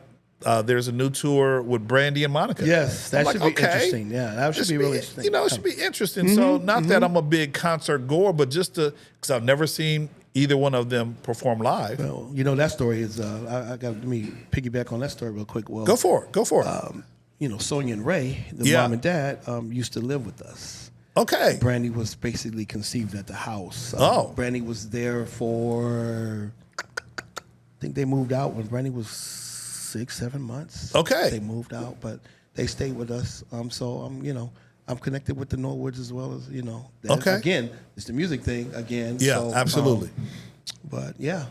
there's a new tour with Brandy and Monica. Yes, that should be interesting. Yeah, that should be really interesting. It should be interesting. So not that I'm a big concert goer, but just because I've never seen either one of them perform live. Well, that story is, let me piggyback on that story real quick. Well, Go for it. Sonia and Ray, the mom and dad, used to live with us. Okay. Brandy was basically conceived at the house. Brandy was there for, I think they moved out when Brandy was 6-7 months. Okay. They moved out, but they stayed with us. So I'm connected with the Norwoods as well as, Okay. Again, it's the music thing again. Yeah, so, absolutely. But yeah.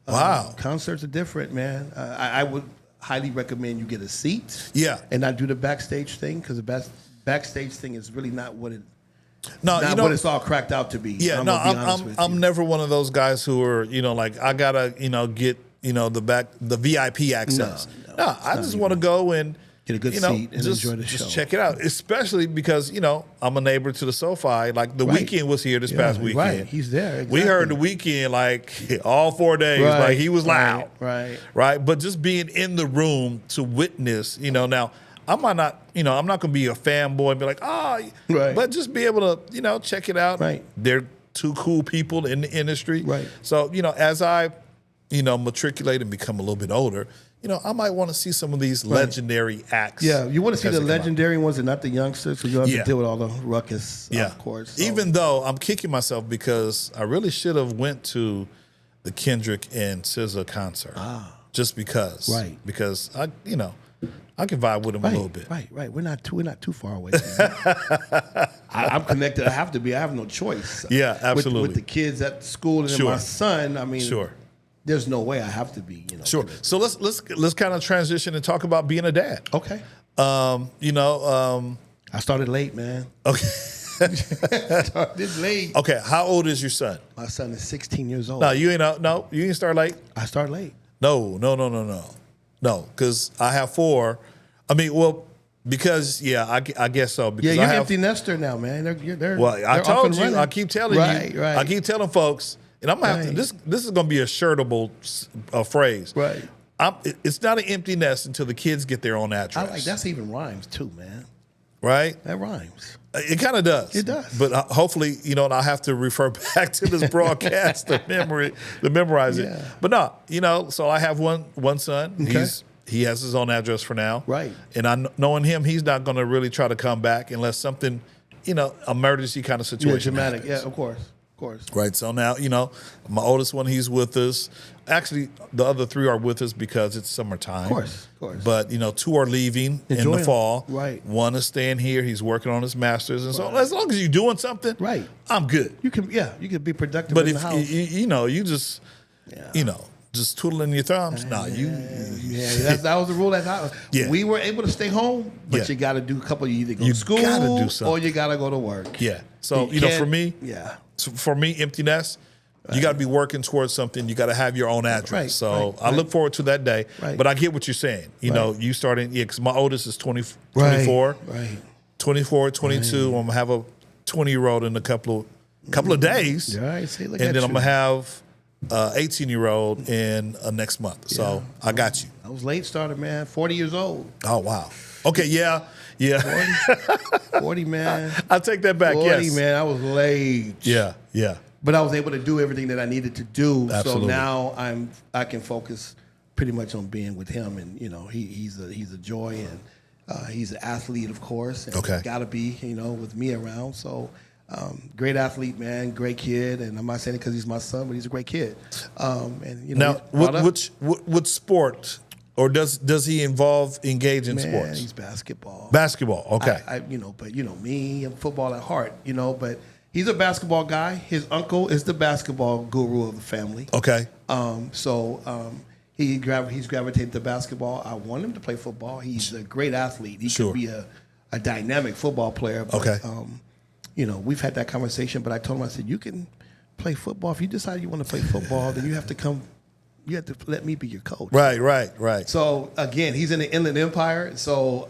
Wow. Concerts are different, man. I would highly recommend you get a seat. Yeah. And not do the backstage thing because the backstage thing is really not what what it's all cracked out to be. Yeah, I'm never one of those guys who are, I gotta, get, the VIP access. No, I just want to go and get a good seat and enjoy the show. Just check it out, especially because I'm a neighbor to the SoFi. Like the Weeknd was here this past weekend. Right, he's there. Exactly. We heard the Weeknd all 4 days. Right. He was loud. Right. But just being in the room to witness, now. I might not, I'm not going to be a fanboy and be like, but just be able to, check it out. Right. They're two cool people in the industry. Right. So, as I, matriculate and become a little bit older, I might want to see some of these legendary acts. Yeah, you want to see the legendary ones and not the youngsters because you have to deal with all the ruckus, of course. So. Even though I'm kicking myself because I really should have went to the Kendrick and SZA concert. Just because. Right. Because, I can vibe with him a little bit. Right. We're not too far away. I'm connected. I have to be. I have no choice. Yeah, absolutely. With the kids at school and my son, I mean, there's no way I have to be. Sure. So let's kind of transition and talk about being a dad. Okay. I started late, man. Okay. Started late. Okay. How old is your son? My son is 16 years old. No, you ain't start late. I start late. No, because I have 4. I mean, because I guess so. Because you're an empty nester now, man. They're I told you. running. I keep telling you. Right. I keep telling folks, and I'm gonna have to. This is gonna be a shirtable phrase. Right. It's not an empty nest until the kids get their own address. That's even rhymes too, man. Right. That rhymes. It kind of does. It does. But hopefully, I'll have to refer back to this broadcast to memorize it. Yeah. But no, so I have one son. Okay. He has his own address for now. Right. And knowing him, he's not going to really try to come back unless something, emergency kind of situation. Dramatic. happens. Yeah, of course. of course. Right. So now, my oldest one, he's with us. Actually, the other 3 are with us because it's summertime. Of course. But, 2 are leaving in Enjoy the 'em. fall. Right. One is staying here. He's working on his master's. And so as long as you're doing something, Right. I'm good. You can be productive But in if, the house. you just, just twiddling your thumbs, that was the rule at house. Yeah. We were able to stay home, but Yeah. you got to do a couple. You either go You to school gotta do something. or you got to go to work. Yeah. So, You for can't- me, Yeah. empty nest, you got to be working towards something. You got to have your own address. Right, So right, I look forward to that day. Right. But I get what you're saying. You starting, because my oldest is 24, Right. 24, 22. I'm going to have a 20-year-old in a couple of days. Right. See, look And at then I'm you. going to have 18-year-old in next month. So I got you. I was late starter, man. 40 years old. Oh, wow. Okay, yeah. 40, man. I'll take that back, 40, yes. man. I was late. Yeah. But I was able to do everything that I needed to do. Absolutely. So now I can focus pretty much on being with him, and he's a joy, and he's an athlete, of course. And Okay. got to be with me around. So great athlete, man, great kid, and I'm not saying it because he's my son, but he's a great kid. And Now, he's brought up- what sport, or does he engage in man, sports? he's basketball. Basketball, okay. But me, I'm football at heart, but he's a basketball guy. His uncle is the basketball guru of the family. Okay. He's gravitated to basketball. I want him to play football. He's a great athlete. He Sure. could be a dynamic football player. But, Okay. we've had that conversation, but I told him, I said, you can play football. If you decide you want to play football, then you have to let me be your coach. Right. So again, he's in the Inland Empire. So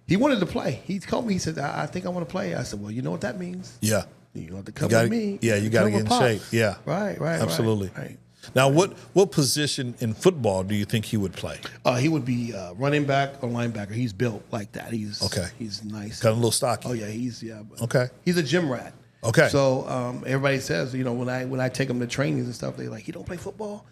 he wanted to play. He told me, he said, I think I want to play. I said, well, you know what that means? Yeah. You have to come gotta- with me. yeah, you gotta come get with in shape. Pops. Yeah. Right. Absolutely. Right. Now, what position in football do you think he would play? He would be running back or linebacker. He's built like that. He's Okay. He's nice. Kind of a little stocky. Oh yeah, but Okay. He's a gym rat. Okay. So everybody says, when I take him to trainings and stuff, they're like, he don't play football.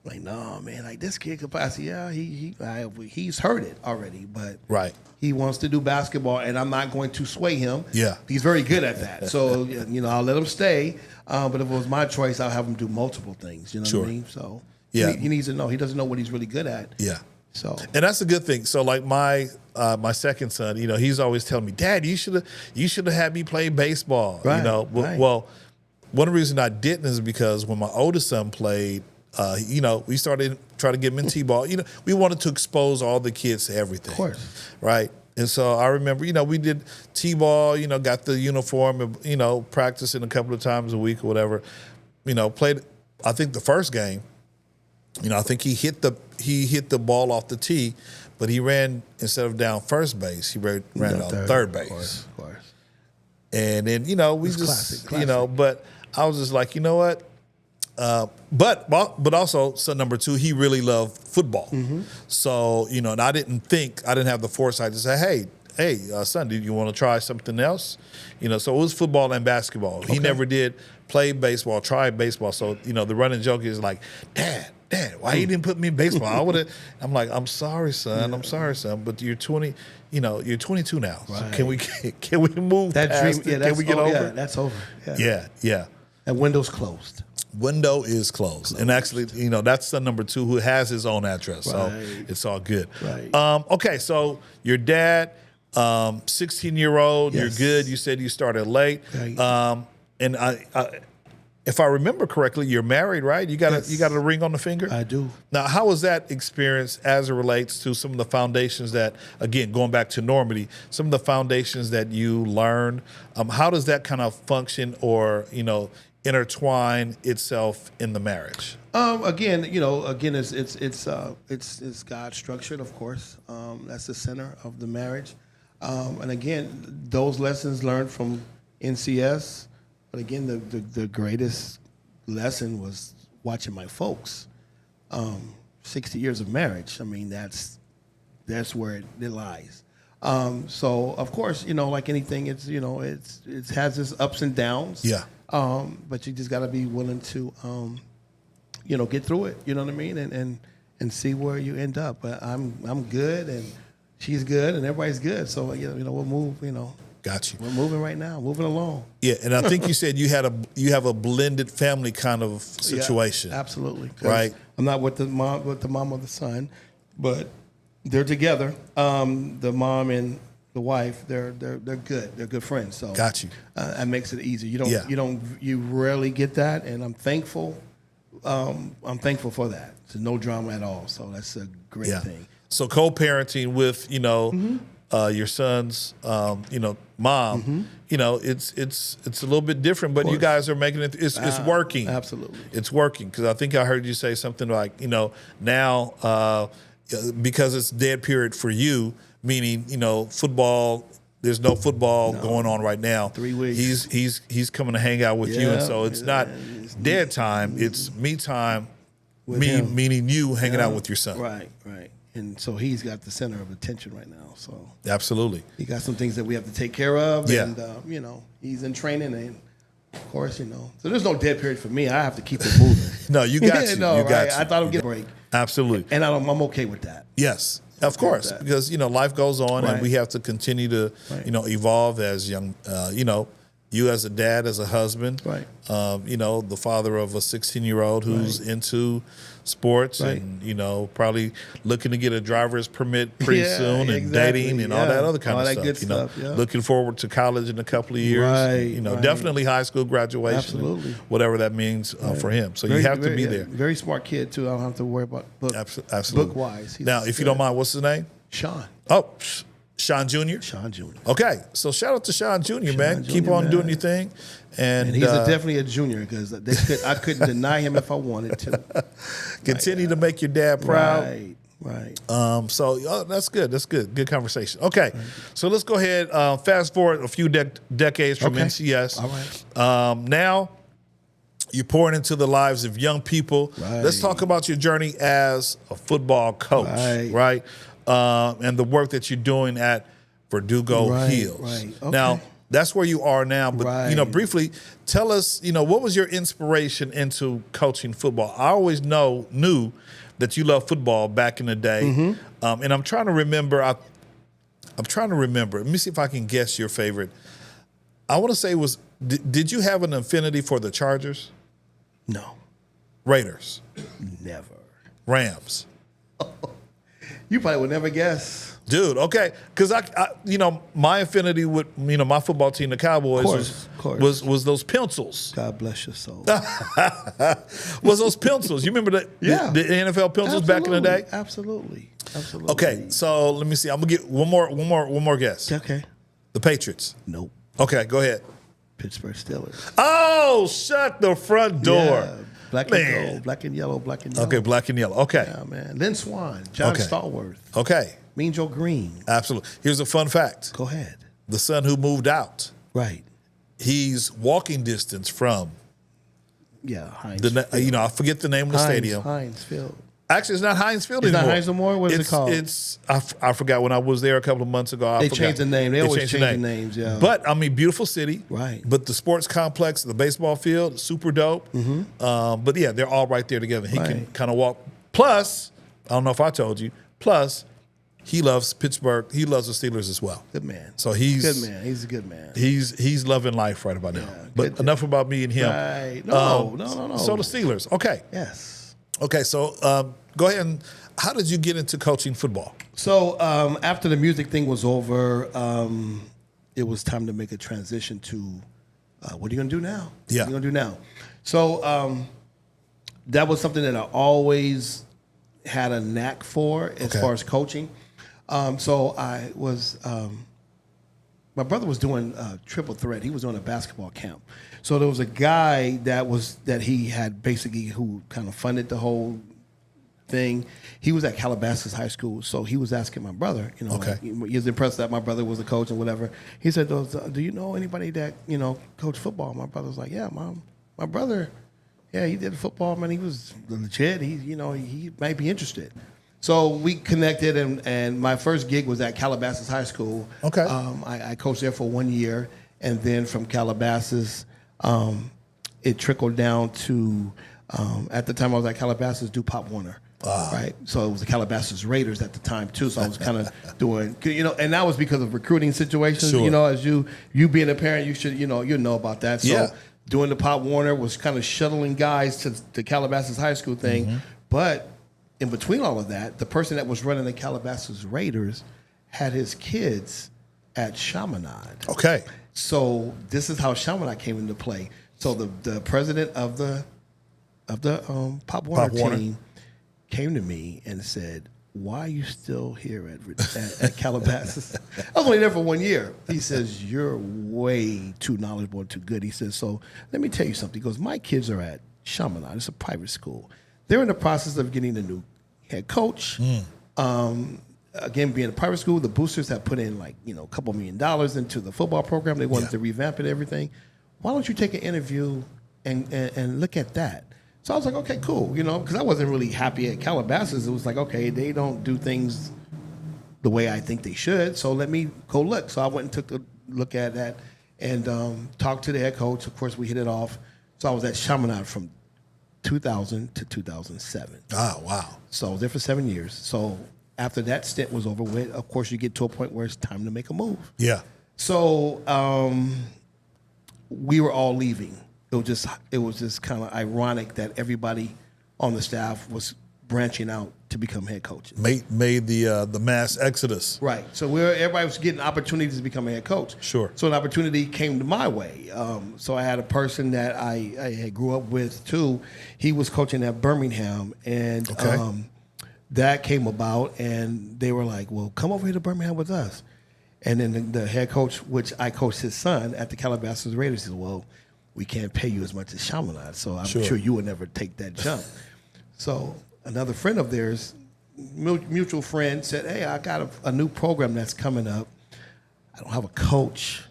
I'm like, no, man, like this kid could play. I said, yeah, he's heard it already, but Right. he wants to do basketball, and I'm not going to sway him. Yeah. He's very good at that. So I'll let him stay. But if it was my choice, I'll have him do multiple things. You know Sure. what I mean? So Yeah. he needs to know. He doesn't know what he's really good at. Yeah. So And that's a good thing. So like my second son, he's always telling me, Dad, you should have had me play baseball. Right, right. Well, one of the reasons I didn't is because when my oldest son played, we started trying to get him in T-ball. We wanted to expose all the kids to everything. Of course. Right. And so I remember, we did T-ball, got the uniform, and, practicing a couple of times a week or whatever. Played, I think the first game, I think he hit the ball off the tee, but he ran, instead of down first base, he ran down third base. Of course. And then, we It's just, classic. but I was just like, you know what? But also, son number 2, he really loved football. Mm-hmm. So, and I didn't have the foresight to say, hey, son, do you want to try something else? So it was football and basketball. He never did play baseball, try baseball. So, the running joke is like, Dad, why you didn't put me in baseball? I would have. I'm like, I'm sorry, son. But you're 20. You're 22 now. So Right. can we move That past dream, it? Can we get over Yeah, it? that's over. Yeah. That window's closed. Window is closed. And actually, that's son number 2 who has his own address. So Right. it's all good. Right. Okay, so your dad, 16-year-old, Yes. you're good. You said you started late. Right. And I, if I remember correctly, you're married, right? You got a ring on the finger? I do. Now, how was that experience as it relates to some of the foundations that, again, going back to Normandy, some of the foundations that you learned? How does that kind of function or, intertwine itself in the marriage? Again, it's God structured, of course. That's the center of the marriage. And again, those lessons learned from NCS. But again, the greatest lesson was watching my folks. 60 years of marriage. I mean, that's where it lies. So of course, like anything, it has its ups and downs. Yeah. But you just got to be willing to, get through it. You know what I mean, and see where you end up. But I'm good, and she's good, and everybody's good. So we'll move. Got you. We're moving right now, moving along. Yeah, and I think you said you have a blended family kind of situation. Yeah, absolutely. 'Cause Right. I'm not with the mom or the son, but they're together. The mom and the wife, they're good. They're good friends. So Got you. That makes it easy. Yeah. You rarely get that, and I'm thankful. I'm thankful for that. There's no drama at all. So that's a great thing. So co-parenting with your son's mom, it's a little bit different, but you guys are making it. It's working. Absolutely. It's working because I think I heard you say something like now because it's dead period for you, meaning football. There's no football going on right now. 3 weeks. He's coming to hang out with you, and so it's not dead time. It's me time. Him. Meaning you hanging out with your son. Right. And so he's got the center of attention right now. So Absolutely. he got some things that we have to take care of. Yeah. And, he's in training. And, of course, so there's no dead period for me. I have to keep it moving. No, you got you. No, you right? got you. I thought I'd get a break. Absolutely. And I'm okay with that. Yes, of course, that. because life goes on, and Right. we have to continue to evolve as young. You as a dad, as a husband, Right. The father of a 16-year-old who's into sports Right. and probably looking to get a driver's permit pretty soon, and exactly, dating and all that other kind all of that stuff. good stuff, yeah. Looking forward to college in a couple of years. Right, right. Definitely high school graduation, Absolutely. whatever that means for him. So you have to be there. Very smart kid, too. I don't have to worry about Absolutely. book-wise. He's Now, if you don't mind, what's his name? Sean. Oh, Sean Jr.? Sean Jr. Okay, so shout out to Sean Jr., man. Jr., Keep on man. doing your thing. And He's definitely a junior because I couldn't deny him if I wanted to. continue to make your dad proud. Right. So that's good. That's good. Good conversation. Okay, so let's go ahead. Fast forward a few decades from Okay. NCS. All right. Now you're pouring into the lives of young people. Right. Let's talk about your journey as a football coach, right? And the work that you're doing at Verdugo Hills. Right. Okay. Now, that's where you are now. But, Right. briefly, tell us, what was your inspiration into coaching football? I always knew that you loved football back in the day. Mm-hmm. And I'm trying to remember. I'm trying to remember. Let me see if I can guess your favorite. I want to say did you have an affinity for the Chargers? No. Raiders? Never. Rams? You probably would never guess. Dude, okay, because I my affinity with my football team, the Cowboys, Of course. was those pencils. God bless your soul. Was those pencils? You remember the NFL pencils back in the day? Absolutely. Okay, so let me see. I'm gonna get one more guess. Okay. The Patriots. Nope. Okay, go ahead. Pittsburgh Steelers. Oh, shut the front door. Yeah. Black and Man. gold, black and yellow, black and yellow. Okay, black and yellow. Okay, Yeah, man. Lynn Swan, John Okay. Stallworth, okay, Mean Joe Green. absolutely. Here's a fun fact: Go ahead. the son who moved out, Right. he's walking distance from Yeah, Heinz. I forget the name of the stadium. Heinz Field. Actually, it's not Heinz Field It's not anymore. Heinz no more? What is it called? I forgot when I was there a couple of months ago. I They forgot. changed the name. They always changed change the names, yeah. But beautiful city. Right. But the sports complex, the baseball field, super dope. But yeah, they're all right there together. He can Right. kind of walk. Plus, I don't know if I told you. Plus, he loves Pittsburgh. He loves the Steelers as well. Good man. So he's good man. He's a good man. He's loving life right about now. But good. enough about me and him. Right. No. So the Steelers. Okay. Yes. Okay. So go ahead and how did you get into coaching football? So after the music thing was over, it was time to make a transition to what are you going to do now? Yeah. What are you going to do now? So that was something that I always had a knack for as Okay. far as coaching. So I was, my brother was doing triple threat. He was doing a basketball camp. So there was a guy that he had basically who kind of funded the whole thing. He was at Calabasas High School, so he was asking my brother, Okay. he was impressed that my brother was a coach and whatever. He said, do you know anybody that, coach football? My brother was like, yeah, my brother, yeah, he did football, man. He was legit. He might be interested. So we connected, and my first gig was at Calabasas High School. Okay. I coached there for 1 year, and then from Calabasas, it trickled down to, at the time I was at Calabasas, do Pop Warner. Right, so it was the Calabasas Raiders at the time too. So I was kind of doing, and that was because of recruiting situations. Sure. As you being a parent, you should, you know about that. So Yeah. doing the Pop Warner was kind of shuttling guys to the Calabasas high school thing, Mm-hmm. but in between all of that, the person that was running the Calabasas Raiders had his kids at Chaminade. Okay. So this is how Chaminade came into play. So the president of the Pop Warner team came to me and said, "Why are you still here at Calabasas?" I was only there for 1 year. He says, "You're way too knowledgeable and too good." He says, "So let me tell you something." He goes, "My kids are at Chaminade. It's a private school. They're in the process of getting a new head coach." Again, being a private school, the boosters have put in a couple $1 million into the football program. They wanted to revamp it, everything. Why don't you take an interview and look at that? So I was like, okay, cool, because I wasn't really happy at Calabasas. It was like, okay, they don't do things the way I think they should, so let me go look. So I went and took a look at that and talked to the head coach. Of course, we hit it off. So I was at Chaminade from 2000 to 2007. Oh, wow. So I was there for 7 years. So after that stint was over with, of course, you get to a point where it's time to make a move. Yeah. So we were all leaving. It was just kind of ironic that everybody on the staff was branching out to become head coaches. Made the mass exodus. Right. So everybody was getting opportunities to become a head coach. Sure. So an opportunity came to my way. So I had a person that I had grew up with too. He was coaching at Birmingham, and that came about, and they were like, "Well, come over here to Birmingham with us." And then the head coach, which I coached his son at the Calabasas Raiders, said, "Well, we can't pay you as much as Chaminade, so I'm sure you would never take that jump." So another friend of theirs, mutual friend, said, "Hey, I got a new program that's coming up. I don't have a coach.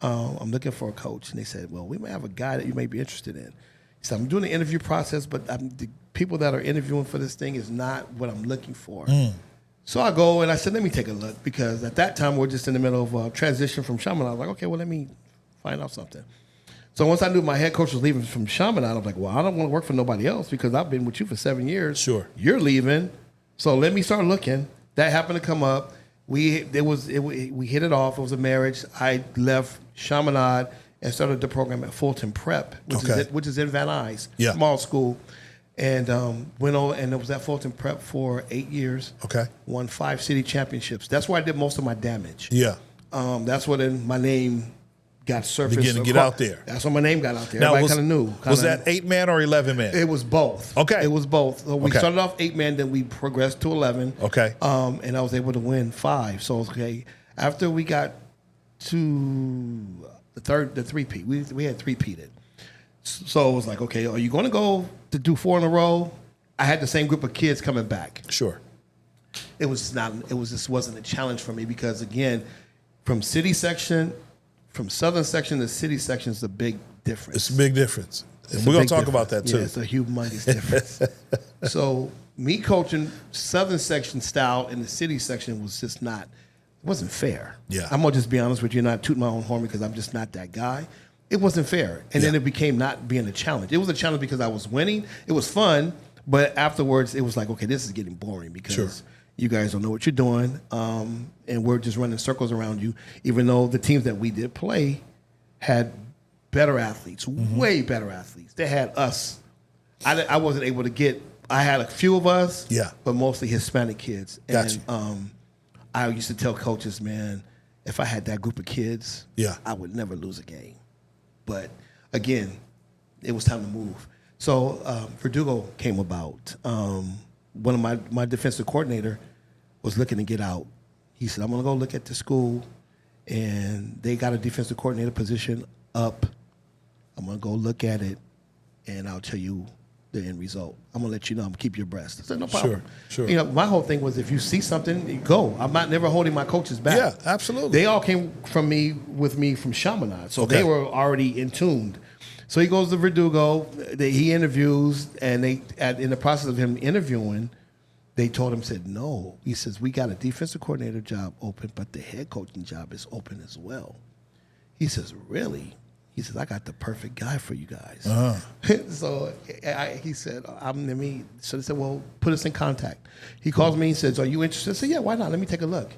I'm looking for a coach." And they said, "Well, we may have a guy that you may be interested in." He said, "I'm doing the interview process, but the people that are interviewing for this thing is not what I'm looking for." So I go and I said, "Let me take a look," because at that time we're just in the middle of transition from Chaminade. I was like, "Okay, well, let me find out something." So once I knew my head coach was leaving from Chaminade, I was like, "Well, I don't want to work for nobody else because I've been with you for 7 years. Sure. You're leaving. So let me start looking." That happened to come up. We hit it off. It was a marriage. I left Chaminade and started the program at Fulton Prep, which is in Van Nuys, small school. And went on, and it was at Fulton Prep for 8 years. Okay. Won 5 city championships. That's where I did most of my damage. Yeah. That's where then my name got surfaced. Beginning to get out there. That's when my name got out there. Now, Everybody kind of knew. Was that 8-man or 11-man? It was both. Okay. It was both. So we started off 8-man, then we progressed to 11. Okay. And I was able to win 5. So after we got to the three-peat, we had three-peated. So it was like, okay, are you going to go to do 4 in a row? I had the same group of kids coming back. Sure. It just wasn't a challenge for me because, again, from city section, from southern section to city section is a big difference. It's a big difference. We're going to talk about that too. Yeah, it's a humongous difference. So me coaching southern section style in the city section was just it wasn't fair. Yeah. I'm going to just be honest with you, not tooting my own horn because I'm just not that guy. It wasn't fair. And then it became not being a challenge. It was a challenge because I was winning. It was fun. But afterwards, it was like, okay, this is getting boring because you guys don't know what you're doing. And we're just running circles around you, even though the teams that we did play had better athletes, way better athletes. They had us. I wasn't able to get – I had a few of us, but mostly Hispanic kids. Gotcha. And I used to tell coaches, man, if I had that group of kids, I would never lose a game. But, again, it was time to move. So Verdugo came about. One of my defensive coordinator was looking to get out. He said, I'm going to go look at the school, and they got a defensive coordinator position up. I'm going to go look at it, and I'll tell you the end result. I'm going to let you know. I'm going to keep your breast. I said, no problem. Sure. You know, my whole thing was if you see something, you go. I'm not never holding my coaches back. Yeah, absolutely. They all came with me from Chaminade, so they were already in tuned. So he goes to Verdugo. He interviews, and in the process of him interviewing, they told him, said, no. He says, we got a defensive coordinator job open, but the head coaching job is open as well. He says, really? He says, I got the perfect guy for you guys. So he said, so they said, well, put us in contact. He calls me and says, are you interested? I said, yeah, why not? Let me take a look.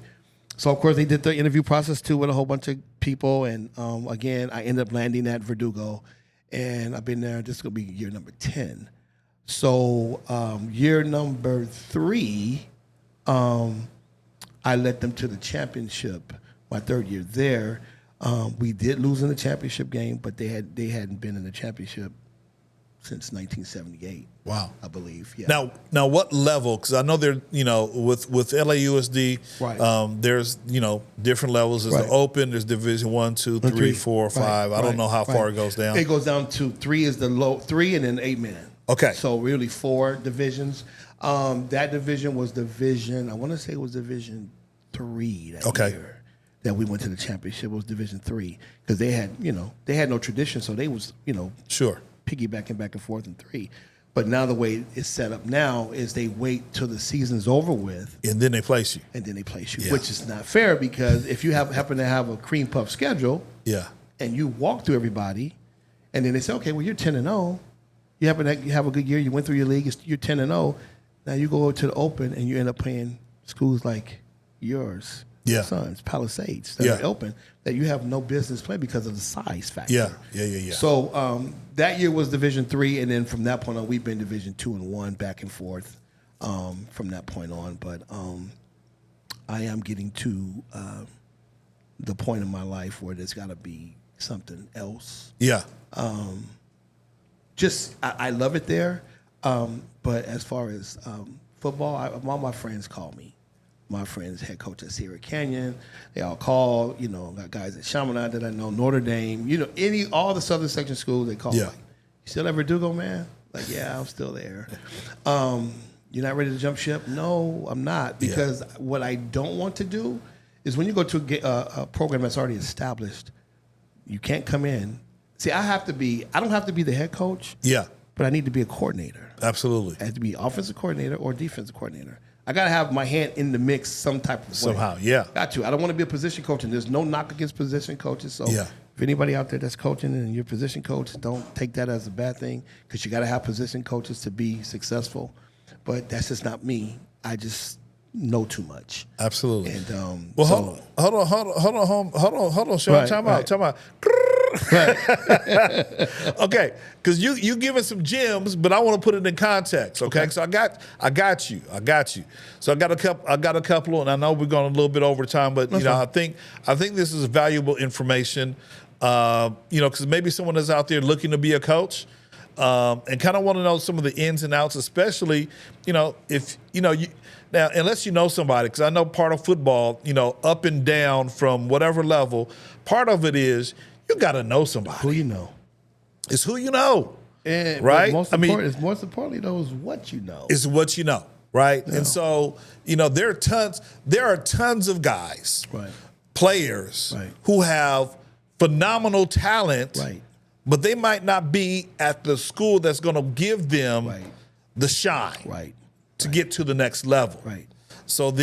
So, of course, they did the interview process, too, with a whole bunch of people. And, again, I ended up landing at Verdugo. And I've been there. This is going to be year number 10. So, year number 3, I led them to the championship. My 3rd year there. We did lose in the championship game, but they hadn't been in the championship since 1978. Wow, I believe. Yeah. Now, what level? Because I know they're with LAUSD, right. There's different levels. There's the Open. There's Division 1, 2, 3, 4, 5. I don't know how far it goes down. It goes down to 3 is the low 3, and then 8-man. Okay. So really 4 divisions. That division was Division. I want to say it was Division 3 that year. That we went to the championship. It was Division 3 because they had no tradition, so they was sure piggybacking back and forth in 3. But now the way it's set up now is they wait till the season's over with, and then they place you, which is not fair because if you happen to have a cream puff schedule, and you walk through everybody, and then they say, okay, well you're 10-0, you happen to have a good year, you went through your league, you're 10-0, now you go to the Open and you end up playing schools like yours. Sons, Palisades that are open that you have no business playing because of the size factor. Yeah. So that year was Division 3, and then from that point on, we've been Division 2 and 1 back and forth from that point on. But I am getting to the point in my life where there's got to be something else. Yeah. I love it there, but as far as football, all my friends call me. My friends, head coach at Sierra Canyon, they all call. Got guys at Chaminade that I know, Notre Dame. All the Southern Section schools they call. Like, you still at Verdugo, man? Like, yeah, I'm still there. You're not ready to jump ship? No, I'm not. Because what I don't want to do is when you go to a program that's already established, you can't come in. See, I don't have to be the head coach. Yeah. But I need to be a coordinator. Absolutely. I have to be offensive coordinator or defensive coordinator. I got to have my hand in the mix some type of way. Somehow, yeah. Got to. I don't want to be a position coach, and there's no knock against position coaches. So if anybody out there that's coaching and you're a position coach, don't take that as a bad thing because you got to have position coaches to be successful. But that's just not me. I just know too much. Absolutely. And hold on, Sean. Time out. Okay, because you giving some gems, but I want to put it in context. Okay, so I got you. So I got a couple, and I know we're going a little bit over time, but I think this is valuable information. Because maybe someone is out there looking to be a coach. And kind of want to know some of the ins and outs, especially, if, now, unless you know somebody, because I know part of football, up and down from whatever level, part of it is you got to know somebody. Who you know. It's who you know, and right? Most importantly, though, is what you know. It's what you know, right? Yeah. And so, there are tons of guys, players, who have phenomenal talent, but they might not be at the school that's going to give them the shine to get to the next level. So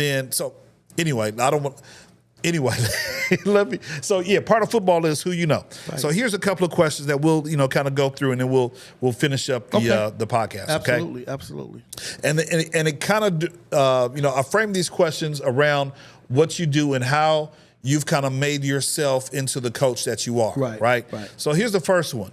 anyway, I don't want. Anyway, part of football is who you know. So here's a couple of questions that we'll kind of go through, and then we'll finish up the podcast. Absolutely. And it kind of I frame these questions around what you do and how you've kind of made yourself into the coach that you are. Right. So here's the first one.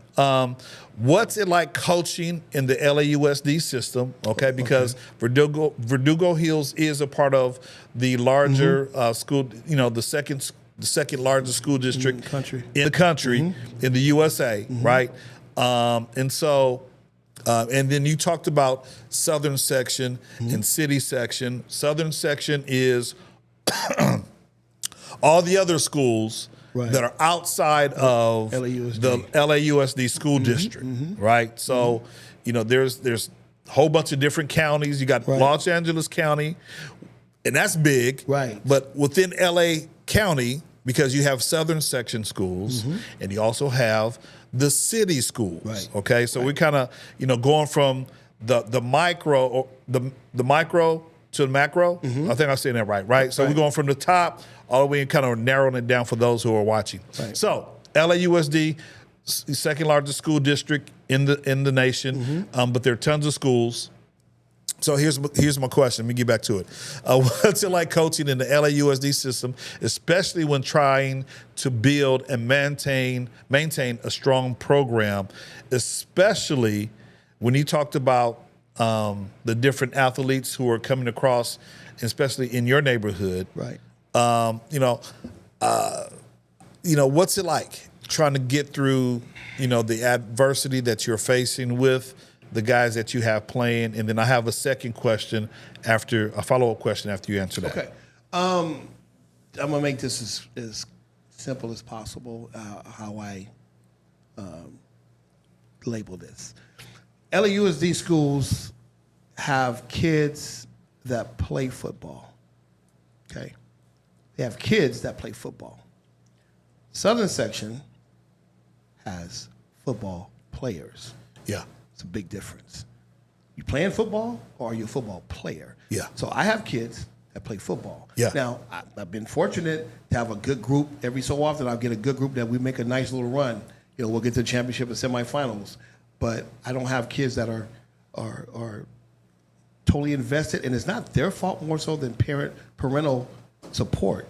What's it like coaching in the LAUSD system? Okay, because Verdugo Hills is a part of the larger school, the second largest school district in the country, in the USA, right? And so, and then you talked about Southern Section and City Section. Southern Section is all the other schools that are outside of LAUSD. the LAUSD school district, right? So, there's a whole bunch of different counties. You got Los Angeles County, and that's big. But within LA County, because you have Southern Section schools, and you also have the city schools. Okay, so we're kind of going from the micro to the macro. I think I'm saying that right? So we're going from the top all the way and kind of narrowing it down for those who are watching. So LAUSD, second largest school district in the nation, but there are tons of schools. So here's my question. Let me get back to it. What's it like coaching in the LAUSD system, especially when trying to build and maintain a strong program, especially when you talked about the different athletes who are coming across, especially in your neighborhood? Right. What's it like trying to get through, the adversity that you're facing with the guys that you have playing? And then I have a second question a follow-up question after you answer that. Okay. I'm going to make this as simple as possible, how I label this. LAUSD schools have kids that play football. Okay. They have kids that play football. Southern section has football players. Yeah. It's a big difference. You playing football or are you a football player? Yeah. So I have kids that play football. Yeah. Now, I've been fortunate to have a good group. Every so often I'll get a good group that we make a nice little run. We'll get to the championship and semifinals. But I don't have kids that are totally invested, and it's not their fault more so than parental support.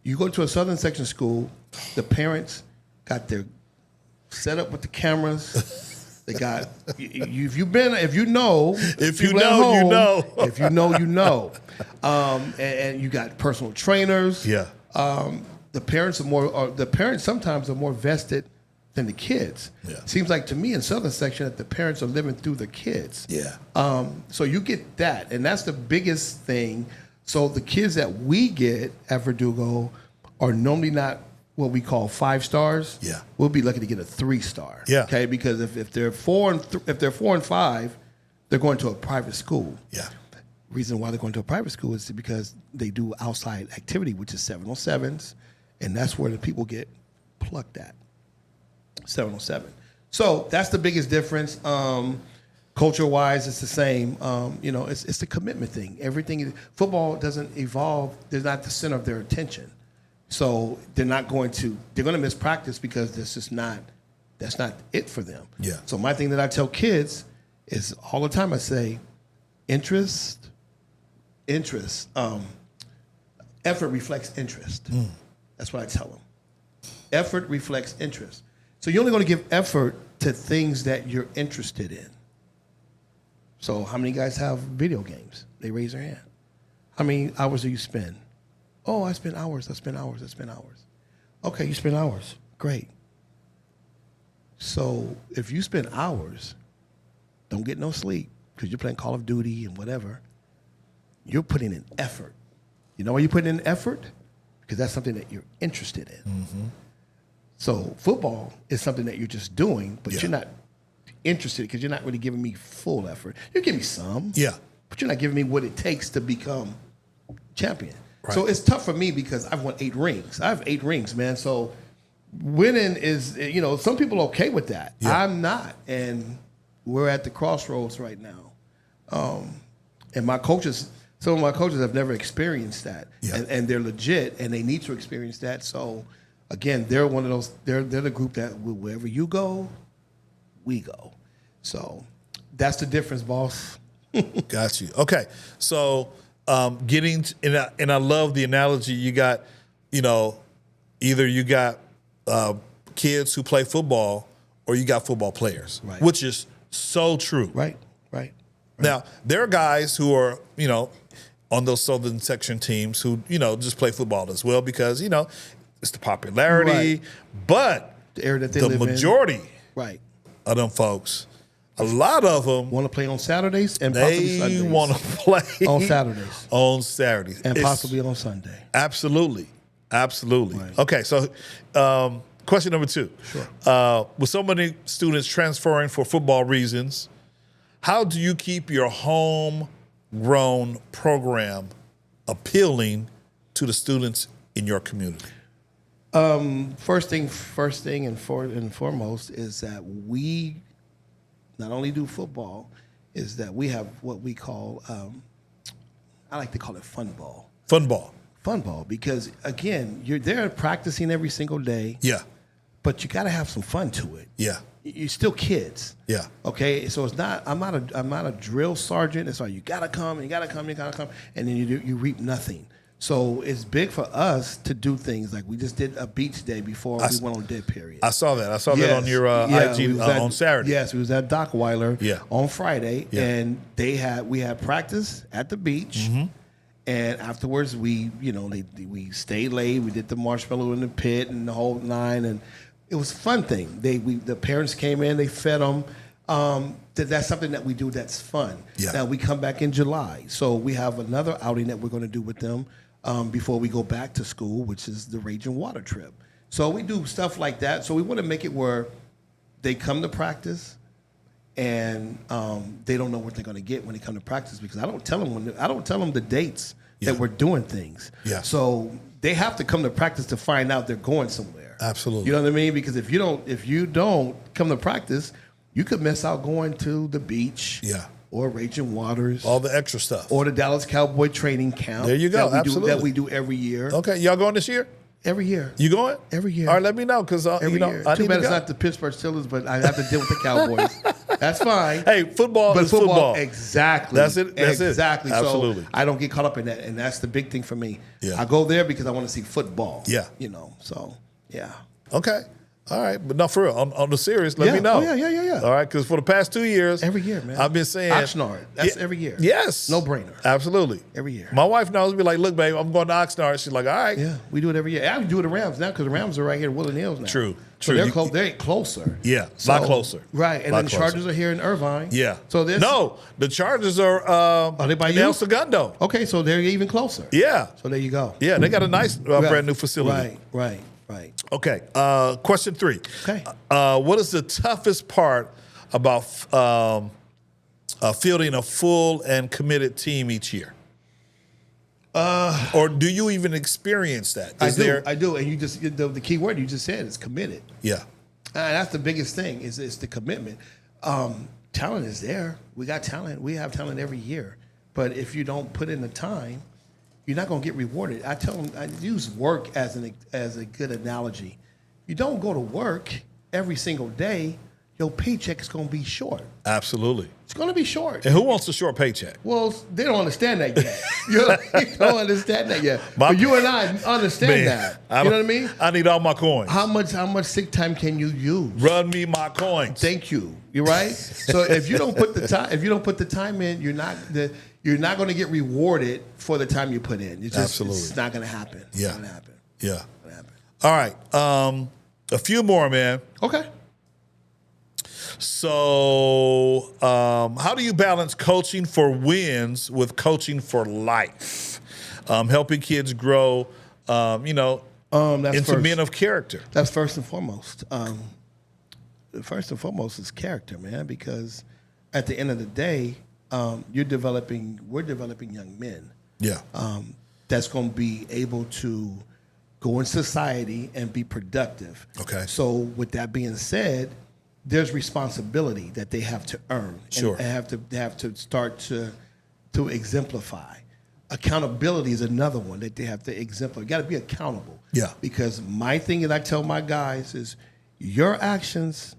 You go to a Southern section school, the parents got their set up with the cameras. They got if you know, If you people at know, you home, know. If you know, you know. And you got personal trainers. Yeah. The parents sometimes are more vested than the kids. Yeah. Seems like to me in Southern section that the parents are living through the kids. Yeah. So you get that, and that's the biggest thing. So the kids that we get at Verdugo are normally not what we call 5 stars. Yeah. We'll be lucky to get a 3-star. Yeah. Okay, because if they're 4 and 5, they're going to a private school. Yeah. Reason why they're going to a private school is because they do outside activity, which is 707s, and that's where the people get plucked at. 707. So that's the biggest difference. Culture-wise, it's the same. It's the commitment thing. Football doesn't evolve. They're not the center of their attention. So they're going to miss practice because that's not it for them. Yeah. So my thing that I tell kids is all the time I say, effort reflects interest. That's what I tell them. Effort reflects interest. So you're only going to give effort to things that you're interested in. So how many guys have video games? They raise their hand. How many hours do you spend? Oh, I spend hours. Okay, you spend hours. Great. So if you spend hours, don't get no sleep because you're playing Call of Duty and whatever, you're putting in effort. You know why you're putting in effort? Because that's something that you're interested in. Mm-hmm. So football is something that you're just doing, but you're not interested because you're not really giving me full effort. You give me some, but you're not giving me what it takes to become champion. Right. So it's tough for me because I've won 8 rings. I have 8 rings, man. So winning is, some people are okay with that. Yeah. I'm not, and we're at the crossroads right now. And some of my coaches have never experienced that, and they're legit, and they need to experience that. So. Again, they're one of those. They're the group that wherever you go, we go. So that's the difference, boss. Got you. Okay, so and I love the analogy you got. Either you got kids who play football, or you got football players, right. Which is so true. Right. Now there are guys who are on those Southern section teams who just play football as well because it's the popularity, right. But the area that they the live majority in. Right. of them folks, a lot of them want to play on Saturdays and possibly Sundays. They want to play on Saturdays. On Saturdays. And possibly on Sunday. Absolutely. Right. Okay, so question number 2. Sure. With so many students transferring for football reasons, how do you keep your homegrown program appealing to the students in your community? First thing and foremost is that we not only do football, is that we have what we call, I like to call it fun ball. Fun ball, because again, you're there practicing every single day. Yeah. but you got to have some fun to it. Yeah. You're still kids. Yeah. Okay. So it's not. I'm not a drill sergeant. It's like you gotta come, and you gotta come, and then you reap nothing. So it's big for us to do things like we just did a beach day before we went on dead period. I saw that. I saw that on your IG on Saturday. Yes, we was at Dockweiler Yeah. on Friday, Yeah. and we had practice at the beach, and afterwards we stayed late. We did the marshmallow in the pit and the whole nine, and it was a fun thing. The parents came in, they fed them. That's something that we do that's fun. Yeah. Now we come back in July, so we have another outing that we're going to do with them before we go back to school, which is the Raging Water Trip. So we do stuff like that. So we want to make it where they come to practice and they don't know what they're going to get when they come to practice, because I don't tell them the dates Yeah. that we're doing things. Yeah. So they have to come to practice to find out they're going somewhere. Absolutely. You know what I mean? Because if you don't come to practice, you could miss out going to the beach. Yeah. Or Raging Waters. All the extra stuff. Or the Dallas Cowboy training camp. There you go. That we do every year. Okay. Y'all going this year? Every year. You going? Every year. All right, let me know, because Every year. I Too need bad to it's go. not the Pittsburgh Steelers, but I have to deal with the Cowboys. That's fine. Hey, football But is football. Exactly. That's it. That's it. Exactly. Absolutely. So I don't get caught up in that, and that's the big thing for me. Yeah. I go there because I want to see football. Yeah. So yeah. Okay. All right. But no, for real, on the series, let Yeah. me know. Oh, yeah. All right, because for the past 2 years. Every year, man. I've been saying. Oxnard. That's Yeah, every year. Yes. No brainer. Absolutely. Every year. My wife knows me, like, look, babe, I'm going to Oxnard. She's like, all right. Yeah, we do it every year. I do it at Rams now because the Rams are right here in Woodland Hills now. True. So they're closer. Yeah, a lot closer. Right, and Lot then the closer. Chargers are here in Irvine. Yeah. So there's No, the Chargers are they by in you? El Segundo. Okay, so they're even closer. Yeah. So there you go. Yeah, they got a nice brand new facility. Right. Okay. Question 3. Okay. What is the toughest part about fielding a full and committed team each year? Or do you even experience that? I do. And you just the key word you just said is committed. Yeah. And that's the biggest thing is the commitment. Talent is there. We got talent. We have talent every year. But if you don't put in the time, you're not going to get rewarded. I tell them, I use work as a good analogy. You don't go to work every single day, your paycheck is going to be short. Absolutely. It's going to be short. And who wants a short paycheck? Well, they don't understand that yet. You don't understand that yet. But you and I understand that. You know what I mean? I need all my coins. How much sick time can you use? Run me my coins. Thank you. You're right. So if you don't put the time in, you're not going to get rewarded for the time you put in. Absolutely. It's not going to happen. Yeah. It's not going to happen. Yeah. It's not gonna happen. All right. A few more, man. Okay. So, how do you balance coaching for wins with coaching for life? Helping kids grow, That's into first. men of character. That's first and foremost. First and foremost is character, man, because at the end of the day, we're developing young men. Yeah. That's going to be able to go in society and be productive. Okay. So with that being said, there's responsibility that they have to earn. Sure. And they have to start to exemplify. Accountability is another one that they have to exemplify. You got to be accountable. Yeah. Because my thing that I tell my guys is your actions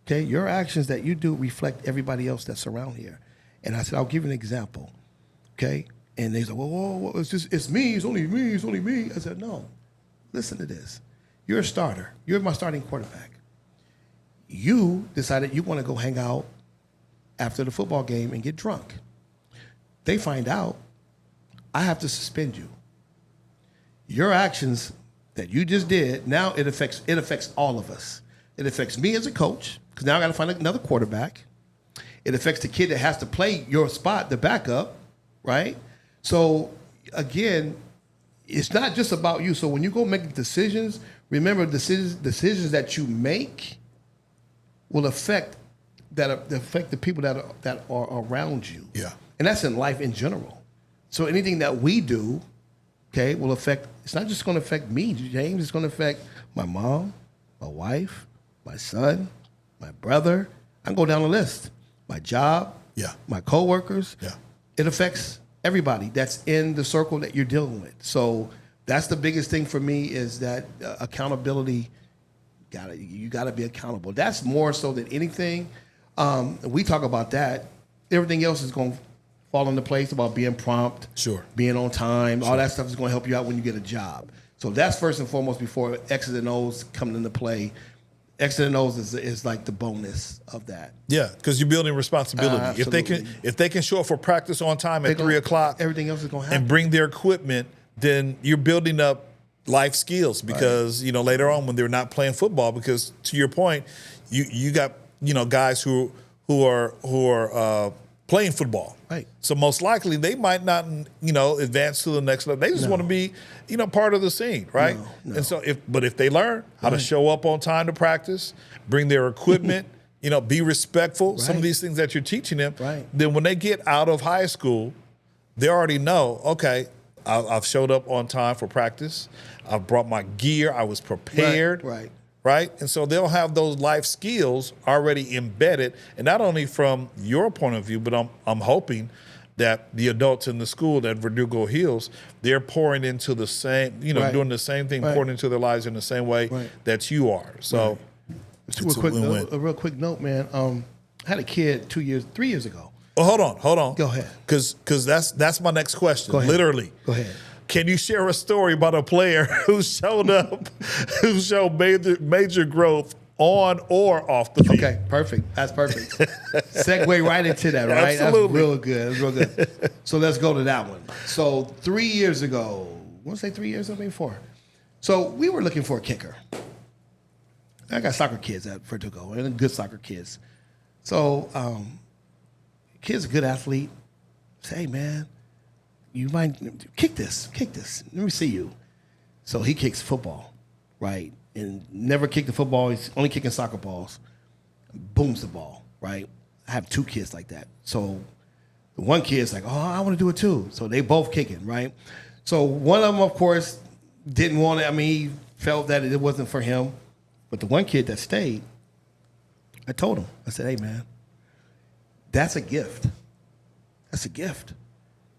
that you do reflect everybody else that's around here. And I said, I'll give you an example. Okay? And they said, well, it's me. It's only me. I said, no. Listen to this. You're a starter. You're my starting quarterback. You decided you want to go hang out after the football game and get drunk. They find out, I have to suspend you. Your actions that you just did, now it affects all of us. It affects me as a coach, because now I got to find another quarterback. It affects the kid that has to play your spot, the backup, right? So, again, it's not just about you. So when you go make decisions, remember decisions that you make will affect the people that are around you. Yeah. And that's in life in general. So anything that we do, okay, will affect, it's not just going to affect me, James. It's going to affect my mom, my wife, my son, my brother. I can go down the list. My job, Yeah. my coworkers. Yeah. It affects everybody that's in the circle that you're dealing with. So that's the biggest thing for me is that accountability You gotta be accountable. That's more so than anything. We talk about that. Everything else is going to fall into place about being prompt, Sure. being on time. All that stuff is going to help you out when you get a job. So that's first and foremost before X's and O's come into play. X's and O's is like the bonus of that. Yeah, because you're building responsibility. Absolutely. If they can show up for practice on time at 3 o'clock, everything else is going to happen. and bring their equipment, then you're building up life skills because later on when they're not playing football, because to your point, you got guys who are playing football. Right. So most likely they might not advance to the next level. They just want to be part of the scene, right? No. And so if they learn how to show up on time to practice, bring their equipment, be respectful, some of these things that you're teaching them, then when they get out of high school, they already know, okay, I've showed up on time for practice. I've brought my gear. I was prepared. Right? And so they'll have those life skills already embedded, and not only from your point of view, but I'm hoping that the adults in the school at Verdugo Hills, they're pouring into the same, doing the same thing, pouring into their lives in the same way that you are. So a real quick note, man. I had a kid 3 years ago. Well, hold on. Go ahead. Because that's my next question. Go ahead. Literally. Go ahead. Can you share a story about a player who showed up, who showed major growth on or off the field? Okay, perfect. That's perfect. Segue right into that, right? Absolutely. That's real good. So let's go to that one. So 3 years ago, I want to say 3 years, maybe 4. So we were looking for a kicker. I got soccer kids at Verdugo, and good soccer kids. So kid's a good athlete. Say, hey, man, you might kick this. Let me see you. So he kicks football, right? And never kicked the football. He's only kicking soccer balls. Booms the ball, right? I have 2 kids like that. So the one kid's like, oh, I want to do it too. So they both kicking, right? So one of them, of course, didn't want it. I mean, he felt that it wasn't for him. But the one kid that stayed, I told him, I said, hey, man, that's a gift. That's a gift.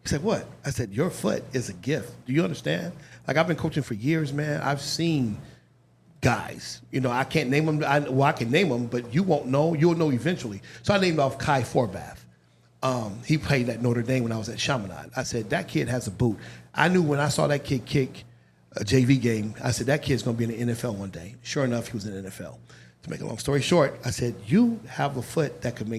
He said, what? I said, your foot is a gift. Do you understand? Like, I've been coaching for years, man. I've seen guys. I can't name them. I can name them, but you won't know. You'll know eventually. So I named off Kai Forbath. He played at Notre Dame when I was at Chaminade. I said, that kid has a boot. I knew when I saw that kid kick a JV game, I said, that kid's going to be in the NFL one day. Sure enough, he was in the NFL. To make a long story short, I said, you have a foot that can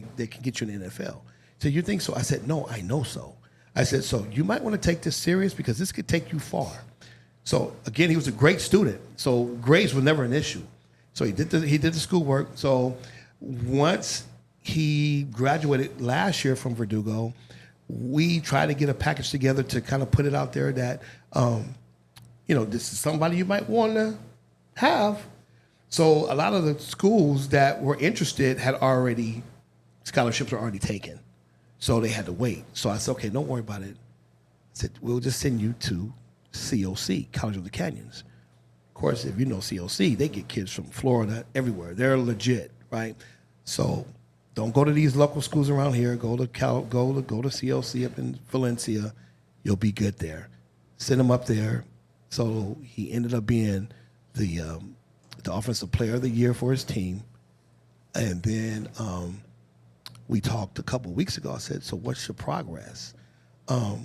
get you in the NFL. So you think so? I said, no, I know so. I said, so you might want to take this serious because this could take you far. So again, he was a great student. So grades were never an issue. So he did the schoolwork. So once he graduated last year from Verdugo, we tried to get a package together to kind of put it out there that, this is somebody you might want to have. So a lot of the schools that were interested scholarships were already taken. So they had to wait. So I said, okay, don't worry about it. I said, we'll just send you to COC, College of the Canyons. Of course, if you know COC, they get kids from Florida, everywhere. They're legit, right? So don't go to these local schools around here. Go to COC up in Valencia. You'll be good there. Send him up there. So he ended up being the offensive player of the year for his team. And then we talked a couple of weeks ago. I said, so what's your progress? Are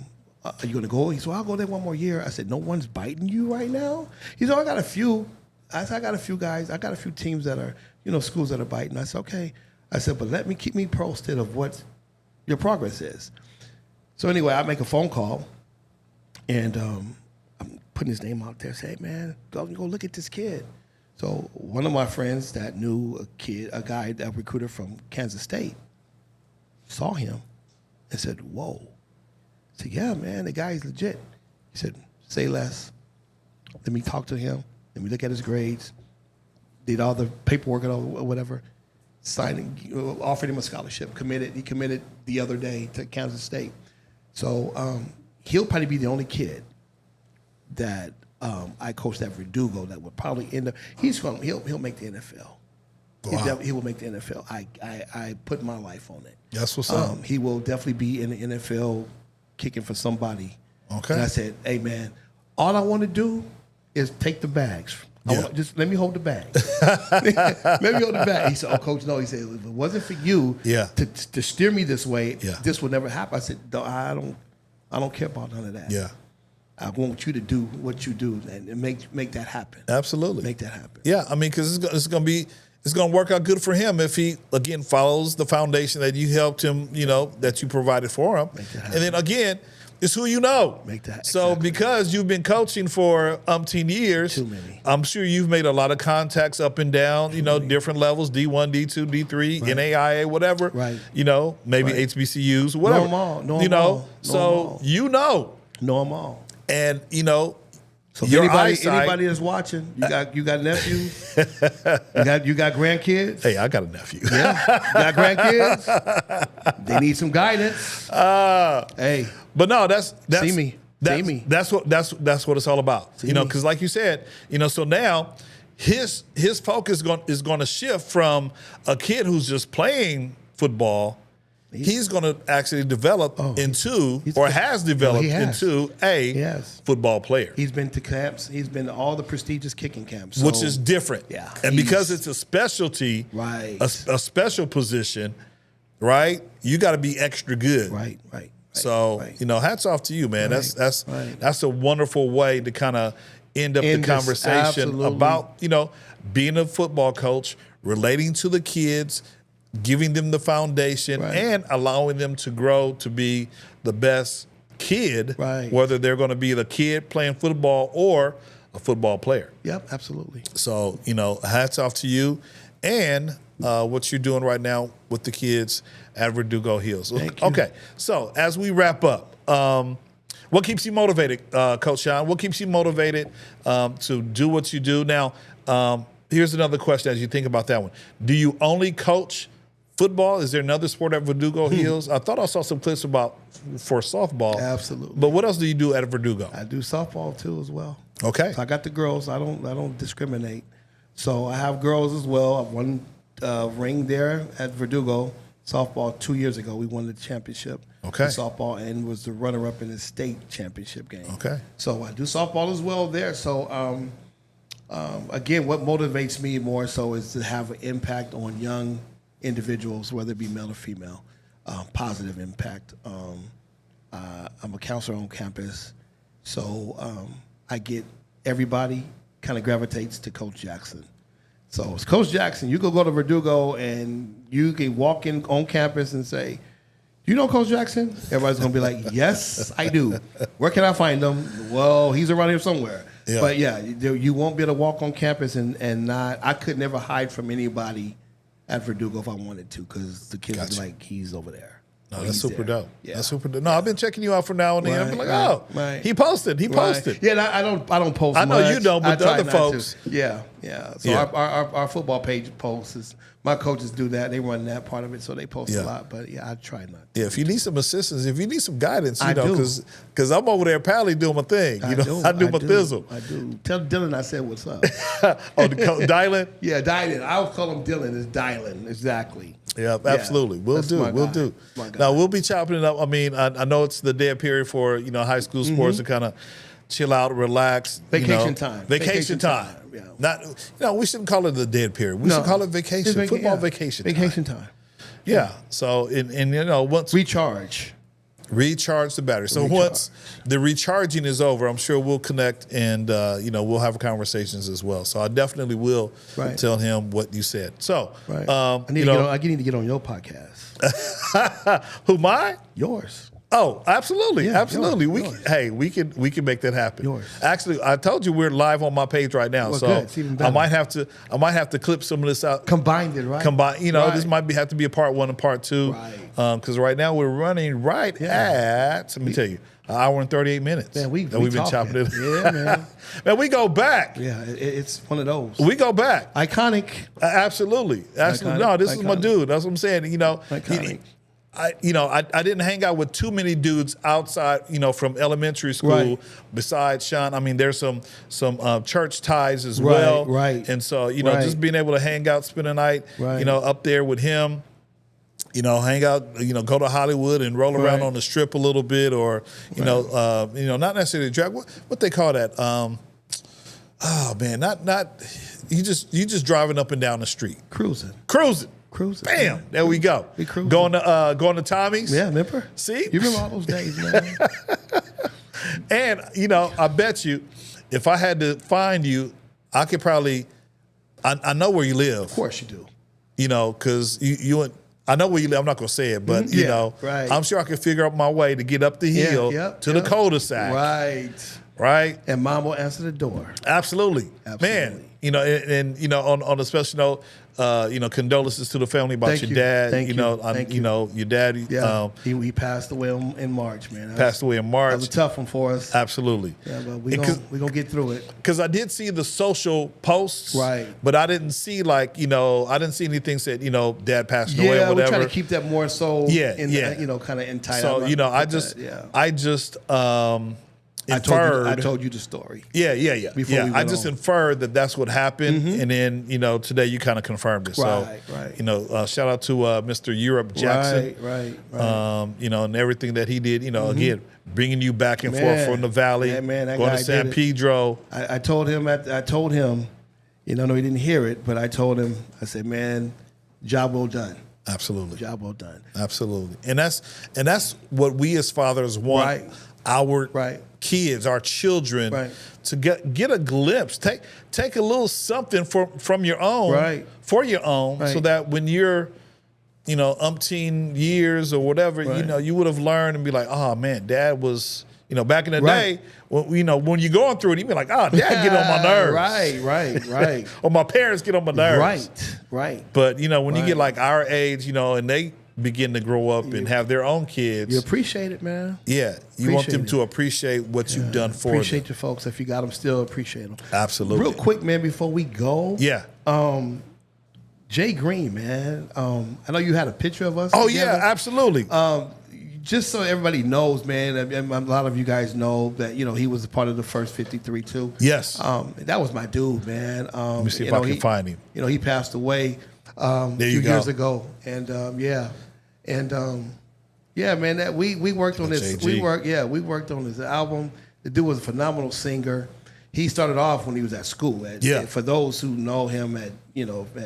you going to go? He said, well, I'll go there one more year. I said, no one's biting you right now? He said, I got a few. I said, I got a few guys. I got a few teams that are, schools that are biting. I said, okay. I said, but keep me posted of what your progress is. So anyway, I make a phone call, and I'm putting his name out there. Say, hey, man, go look at this kid. So one of my friends that knew a guy, a recruiter from Kansas State, saw him and said, whoa. I said, yeah, man, the guy's legit. He said, say less. Let me talk to him. Let me look at his grades. Did all the paperwork or whatever. Signed, offered him a scholarship, committed. He committed the other day to Kansas State. So he'll probably be the only kid that I coached at Verdugo that would probably end up. He'll make the NFL. Wow. He will make the NFL. I put my life on it. That's what's up. He will definitely be in the NFL kicking for somebody. Okay. And I said, hey, man, all I want to do is take the bags Just let me hold the bag. Let me hold the bag. He said, "Oh, Coach, no." He said, "If it wasn't for you to steer me this way, this would never happen." I said, "No, I don't care about none of that. Yeah. I want you to do what you do and make that happen. Absolutely. Make that happen." Yeah, I mean, because it's going to work out good for him if he, again, follows the foundation that you helped him, that you provided for him. And then, again, it's who you know. Make that. So because you've been coaching for umpteen years, Too many. I'm sure you've made a lot of contacts up and down, different levels, D1, D2, D3, NAIA, whatever. Right. Maybe HBCUs, whatever. Know 'em all. Know 'em all. And, So your anybody that's watching, you got nephews, you got grandkids. Hey, I got a nephew. Yeah, you got grandkids. They need some guidance. Hey, but no, that's see me. That's what it's all about. See me. Because like you said, so now his focus is going to shift from a kid who's just playing football. He's going to actually develop into a football player. He's been to camps. He's been to all the prestigious kicking camps. Which is different. Yeah. And because it's a specialty, right, a special position, right, you got to be extra good. Right. So, hats off to you, man. That's a wonderful way to kind of end the conversation about, being a football coach, relating to the kids, giving them the foundation, and allowing them to grow to be the best kid, whether they're going to be the kid playing football or a football player. Yep, absolutely. So, hats off to you and what you're doing right now with the kids at Verdugo Hills. Thank you. Okay, so as we wrap up, what keeps you motivated, Coach Sean? What keeps you motivated to do what you do? Now, here's another question as you think about that one. Do you only coach football? Is there another sport at Verdugo Hills? I thought I saw some clips for softball. Absolutely. But what else do you do at Verdugo? I do softball too as well. Okay. So I got the girls. I don't discriminate. So I have girls as well. I've won ring there at Verdugo softball 2 years ago. We won the championship in softball and was the runner-up in the state championship game. Okay. So I do softball as well there. So again, what motivates me more so is to have an impact on young individuals, whether it be male or female, positive impact. I'm a counselor on campus, so I get everybody kind of gravitates to Coach Jackson. So it's Coach Jackson. You could go to Verdugo and you can walk in on campus and say, "You know Coach Jackson?" Everybody's gonna be like, "Yes, I do." Where can I find him? Well, he's around here somewhere. Yeah. But yeah, you won't be able to walk on campus and not. I could never hide from anybody at Verdugo if I wanted to, because the kids are like, he's over there. No, that's super dope. Yeah. That's super dope. No, I've been checking you out from now and then. I've been like, he posted. He posted. Yeah, and I don't post. I know much. you don't, but the other not folks. to. Yeah. So our football page posts. My coaches do that. They run that part of it, so they post a lot. But I try not to. Yeah, if you need some assistance, if you need some guidance, I do. because I'm over there apparently doing my thing. I do my thizzle. I do. Tell Dylan I said what's up. Dylan? Yeah, Dylan. I would call him Dylan. It's Dylan. Exactly. Yeah, absolutely. We'll do. Now, we'll be chopping it up. I mean, I know it's the dead period for, high school sports to kind of chill out, relax. Vacation time. Vacation time. Yeah. Not, we shouldn't call it the dead period. We should call it vacation. Football vacation time. Vacation time. Yeah. So, once recharge the battery. So once the recharging is over, I'm sure we'll connect and, we'll have conversations as well. So I definitely will tell him what you said. So, I need to get on your podcast. Who, mine? Yours. Oh, absolutely, Yeah, absolutely. yours. We can make that happen. Yours. Actually, I told you we're live on my page right now, Well, so good. It's even better. I might have to clip some of this out. Combined it, right? This might have to be a part 1 and part 2. Right. Because right now we're running at, let me tell you, an hour and 38 minutes. Man, we've been talking. chopping it. Yeah, man. Man, we go back. Yeah, it's one of those. We go back. Iconic. Absolutely. Iconic. No, this is my dude. That's what I'm saying. Iconic. I didn't hang out with too many dudes outside, from elementary school besides Sean. I mean, there's some church ties as well. Right. And so, just being able to hang out, spend a night, up there with him, hang out, go to Hollywood and roll around on the strip a little bit, or, not necessarily drag. What they call that? Oh man, not you just driving up and down the street. Cruising. Cruising. Yeah. Bam, there we go. We cruising. Going to Tommy's. Yeah, remember? See? You remember all those days, man? And, I bet you if I had to find you, I could probably, I know where you live, Of course you do. because I know where you live. I'm not going to say it, but, right. I'm sure I could figure out my way to get up the hill to the cul-de-sac. Right? And mom will answer the door. Absolutely. Absolutely. Man, and on a special note, condolences to the family about Thank your you. dad. Thank you. Thank you. Your dad Yeah. He passed away in March, man. passed away in That March. was a tough one for us. Absolutely. Yeah, but we're going to get through it. Because I did see the social posts, Right. But I didn't see I didn't see anything said, dad passed away or Yeah, we whatever. try to keep that more so, kind of in tight. So I just inferred. I told you the story. Yeah. Before we I went just on. inferred that that's what happened, and then today you kind of confirmed it. Right. Shout out to Mr. Europe Jackson, Right. and everything that he did. Again, bringing you back and forth Man. from the valley, Yeah, man, that going guy to San did it. Pedro. I told him, no, he didn't hear it, but I told him, I said, man, job well done. Absolutely. Job well done. Absolutely, and that's what we as fathers want Right. our Right. kids, our children, Right. to get a glimpse, take a little something from your own, Right. for your own, so Right. that when you're, umpteen years or whatever, Right. you would have learned and be like, oh man, dad was, back in the Right. day, when you're going through it, you be like, oh, dad get on my nerves, Right. or my parents get on my nerves, Right. But when you Right. get like our age, and they begin to grow up and have their own kids, You appreciate it, man. yeah, you want them Appreciate to appreciate what you've done for Appreciate them. your folks. If you got them, still appreciate them. Absolutely. Real quick, man, before we go. Yeah. Jay Green, man. I know you had a picture of us. Oh together. yeah, absolutely. Just so everybody knows, man, and a lot of you guys know that, he was a part of the first 53 too. Yes. That was my dude, man. Let me see if I can find him. He passed away a There you few go. years ago. And man, that we worked on this. JG. We worked on this album. The dude was a phenomenal singer. He started off when he was at school. For those who know him at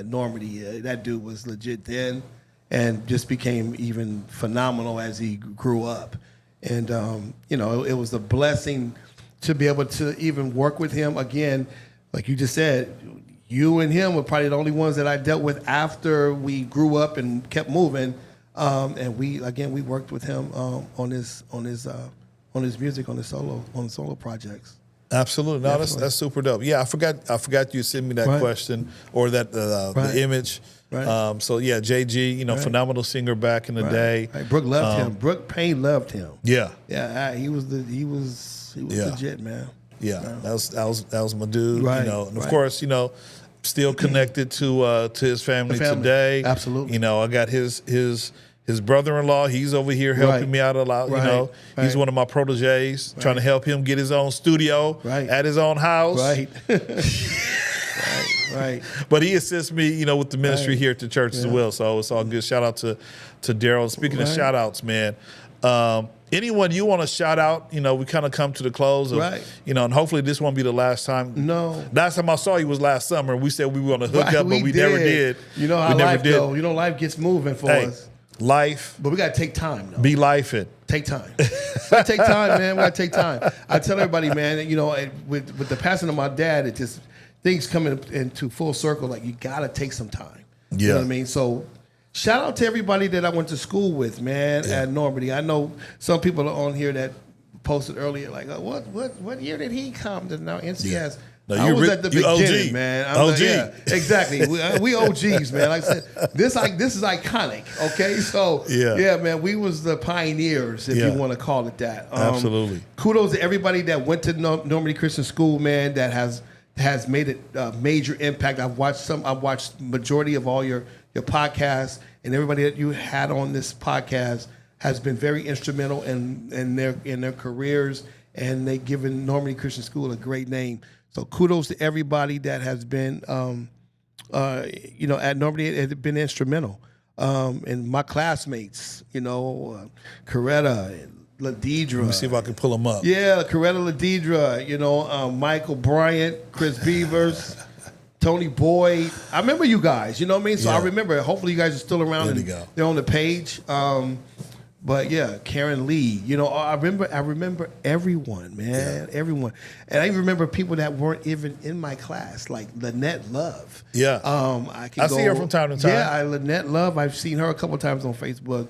Normandy, that dude was legit then, and just became even phenomenal as he grew up. And it was a blessing to be able to even work with him again. Like you just said, you and him were probably the only ones that I dealt with after we grew up and kept moving. And we worked with him on his music, on his solo projects. Absolutely. No, that's super dope. Yeah, I forgot you sent me that Right. question or that Right. the image. Right. So yeah, JG, phenomenal singer back in the day. Right. Brooke loved him. Brooke Payne loved him. Yeah. Yeah, he was legit, man. Yeah. That was my dude. Right, And of right. course, still connected to his family, The family. today. Absolutely. I got his brother-in-law. He's over here helping Right. me out a lot. Right, He's right. one of my proteges, trying to help him get his own studio Right. at his own house. Right. right. But he assists me, with the ministry Right. here at the church as Yeah. well. So it's all good. Shout out to Daryl. Speaking of Right. shout outs, man. Anyone you want to shout out, we kind of come to the close of, Right. and hopefully this won't be the last time. No. Last time I saw you was last summer. We said we were going to hook Right, up, but we never did. You know how we never life did. go. Life gets moving for Hey, us. life, But we got to take time, though. be life it. Take time. We gotta take time, man. We gotta take time. I tell everybody, man, with the passing of my dad, it just things coming into full circle. Like you gotta take some time. You know Yeah. what I mean? So shout out to everybody that I went to school with, man, at Normandy. I know some people are on here that posted earlier, like, what year did he come to now NCS? No, I you was re- at the you beginning, OG. man. OG. Yeah, exactly. We OGs, man. Like I said, this is iconic. Okay, so Yeah. man, we was the pioneers, if Yeah. you want to call it that. Absolutely. Kudos to everybody that went to Normandy Christian School, man. That has made a major impact. I've watched majority of all your podcasts, and everybody that you had on this podcast has been very instrumental in their careers, and they given Normandy Christian School a great name. So kudos to everybody that has been, at Normandy. It has been instrumental. And my classmates, Coretta and Ladidra. Let me see if I can pull them up. Yeah, Coretta Ladidra, you know, Michael Bryant, Chris Beavers, Tony Boyd. I remember you guys, you know what I mean? So Yeah. I remember, hopefully you guys are still around There and you go. they're on the page. But yeah, Karen Lee, you know, I remember everyone, man, everyone. And I even remember people that weren't even in my class, like Lynette Love. Yeah. I see her from time to time. Yeah, Lynette Love, I've seen her a couple times on Facebook.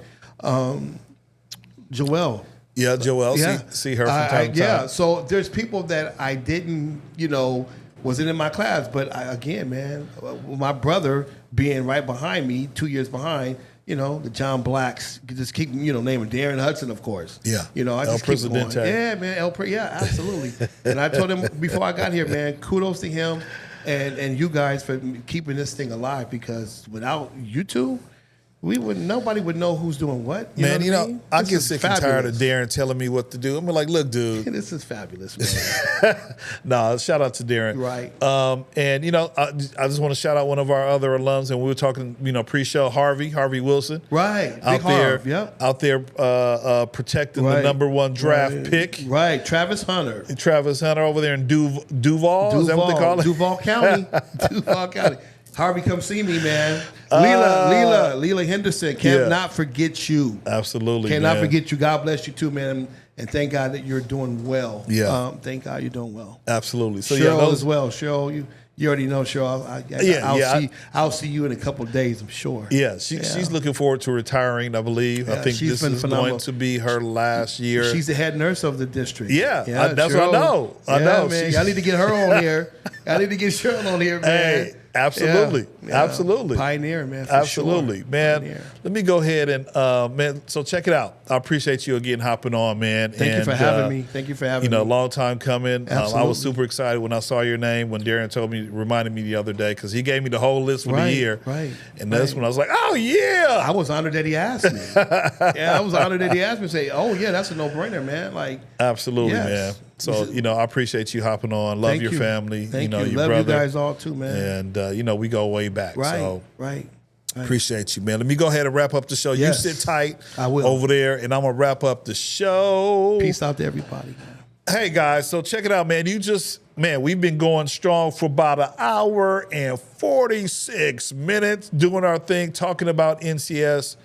Joelle. Yeah, Joelle. Yeah. See her from time to time. Yeah, so there's people that I didn't, you know, wasn't in my class. But again, man, my brother being right behind me, 2 years behind, you know, the John Blacks, just keep, you know, naming Darren Hudson, of course. Yeah. You know, I El just keep going. Presidente. Yeah, man, yeah, absolutely. And I told him before I got here, man, kudos to him and you guys for keeping this thing alive, because without you two, nobody would know who's doing what. Man, what I mean? I This get is sick and tired of fabulous. Darren telling me what to do. I'm like, look, dude. This is fabulous, man. No, shout out to Darren. Right. And, you know, I just want to shout out one of our other alums, and we were talking, you know, pre-show, Harvey Wilson. Right. Out Big there, Harv, yep. out there protecting the Right. #1 draft Right. pick. Right. Travis Hunter. Travis Hunter over there in Duval. Is that what they call it? Duval County. Duval County. Harvey, come see me, man. Leela Henderson. Cannot forget you. Absolutely, Cannot man. forget you. God bless you too, man. And thank God that you're doing well. Yeah. Thank God you're doing well. Absolutely. So, Cheryl yeah, as well. Cheryl, you already know Cheryl. I'll see you in a couple of days, I'm sure. Yeah, she's looking forward to retiring, I believe. I Yeah, think she's this been is phenomenal. going to be her last year. She's the head nurse of the district. Yeah, that's what I know. I know. Man. I need to get her on here. I need to get Cheryl on here, man. Hey, absolutely. Yeah. Absolutely. Pioneer, man. For Absolutely, sure. man. Pioneer. Let me go ahead and, man, so check it out. I appreciate you again hopping on, man. Thank you for having me. Thank you for having me. You know, long time coming. I was Absolutely. super excited when I saw your name, when Darren reminded me the other day, because he gave me the whole list for the year. Right. And that's when I was like, oh, yeah. I was honored that he asked me. I was honored that he asked me to say, oh, yeah, that's a no-brainer, man. Like, Absolutely, yes. man. So, you know, I appreciate you hopping on. Love Thank your you. family. Thank you know, you. your Love brother. you guys all too, man. And, you know, we go way back. Right, So right. appreciate you, man. Let me go ahead and wrap up the show. Yes. You sit tight I will. over there, and I'm going to wrap up the show. Peace out to everybody, man. Hey, guys, so check it out, man. We've been going strong for about an hour and 46 minutes doing our thing, talking about NCS,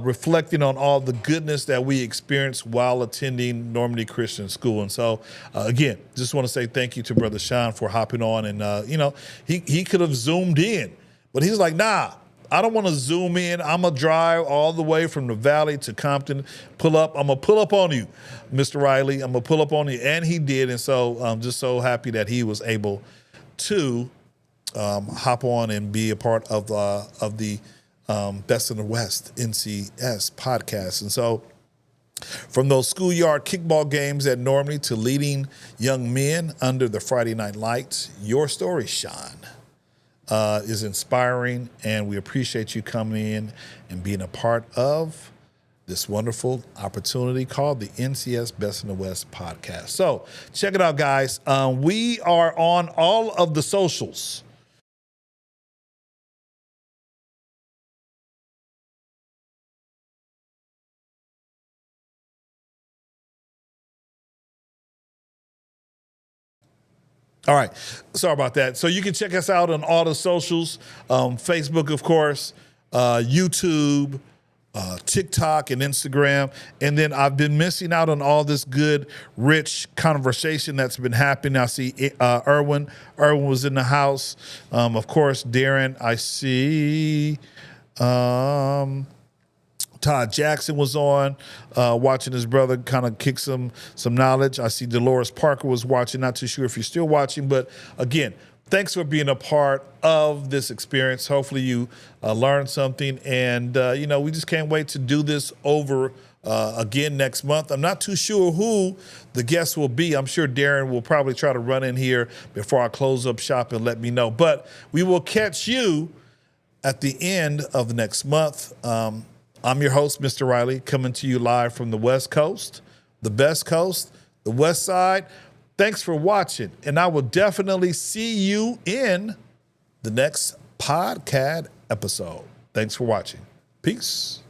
reflecting on all the goodness that we experienced while attending Normandy Christian School. And so, again, just want to say thank you to Brother Sean for hopping on. And, you know, he could have zoomed in, but he's like, nah, I don't want to zoom in. I'm going to drive all the way from the Valley to Compton, pull up. I'm going to pull up on you, Mr. Riley. I'm going to pull up on you. And he did. And so I'm just so happy that he was able to hop on and be a part of the Best in the West NCS podcast. And so from those schoolyard kickball games at Normandy to leading young men under the Friday night lights, your story, Sean, is inspiring, and we appreciate you coming in and being a part of this wonderful opportunity called the NCS Best in the West podcast. So check it out, guys. We are on all of the socials. All right. Sorry about that. So you can check us out on all the socials, Facebook, of course, YouTube, TikTok, and Instagram. And then I've been missing out on all this good, rich conversation that's been happening. I see Erwin. Erwin was in the house. Of course, Darren. I see Todd Jackson was on, watching his brother kind of kick some knowledge. I see Dolores Parker was watching. Not too sure if you're still watching, but again, thanks for being a part of this experience. Hopefully you learned something, and you know, we just can't wait to do this over again next month. I'm not too sure who the guest will be. I'm sure Darren will probably try to run in here before I close up shop and let me know. But we will catch you at the end of the next month. I'm your host, Mr. Riley, coming to you live from the West Coast, the best coast, the West Side. Thanks for watching, and I will definitely see you in the next podcast episode. Thanks for watching. Peace.